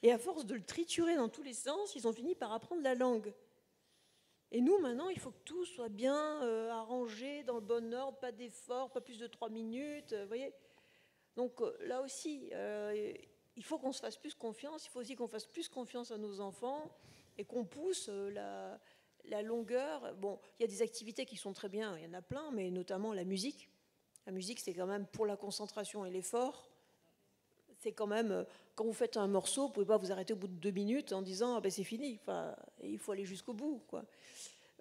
et à force de le triturer dans tous les sens, ils ont fini par apprendre la langue. Et nous, maintenant, il faut que tout soit bien arrangé, dans le bon ordre, pas d'effort, pas plus de 3 minutes, vous voyez. Donc là aussi, il faut qu'on se fasse plus confiance, il faut aussi qu'on fasse plus confiance à nos enfants et qu'on pousse la longueur. Bon, il y a des activités qui sont très bien, il y en a plein, mais notamment la musique. La musique, c'est quand même pour la concentration et l'effort. C'est quand même, quand vous faites un morceau, vous ne pouvez pas vous arrêter au bout de 2 minutes en disant c'est fini. Enfin, il faut aller jusqu'au bout, quoi.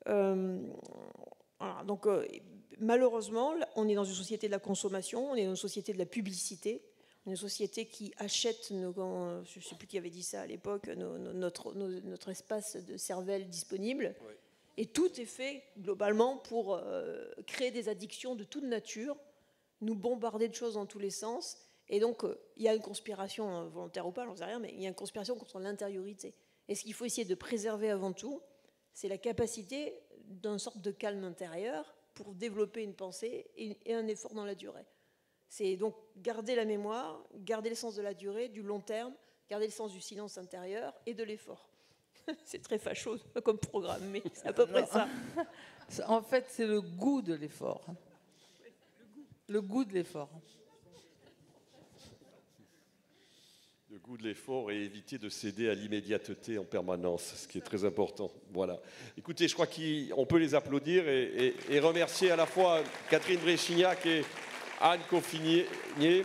Voilà, donc, malheureusement, on est dans une société de la consommation, on est dans une société de la publicité, on est une société qui achète, je ne sais plus qui avait dit ça à l'époque, notre espace de cervelle disponible. Oui. Et tout est fait globalement pour créer des addictions de toute nature, nous bombarder de choses dans tous les sens. Et donc, il y a une conspiration volontaire ou pas, j'en sais rien, mais il y a une conspiration contre l'intériorité. Et ce qu'il faut essayer de préserver avant tout, c'est la capacité d'une sorte de calme intérieur pour développer une pensée et un effort dans la durée. C'est donc garder la mémoire, garder le sens de la durée, du long terme, garder le sens du silence intérieur et de l'effort. C'est très facho comme programme, mais c'est à peu près ça. En fait, c'est le goût de l'effort. Le goût de l'effort. Le goût de l'effort et éviter de céder à l'immédiateté en permanence, ce qui est très important. Voilà. Écoutez, je crois qu'on peut les applaudir et remercier à la fois Catherine Bréchignac et Anne Coffinier. Et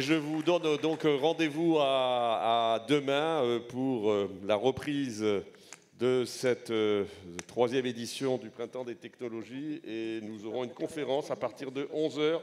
je vous donne donc rendez-vous à demain pour la reprise de cette 3e édition du Printemps des technologies. Et nous aurons une conférence à partir de 11h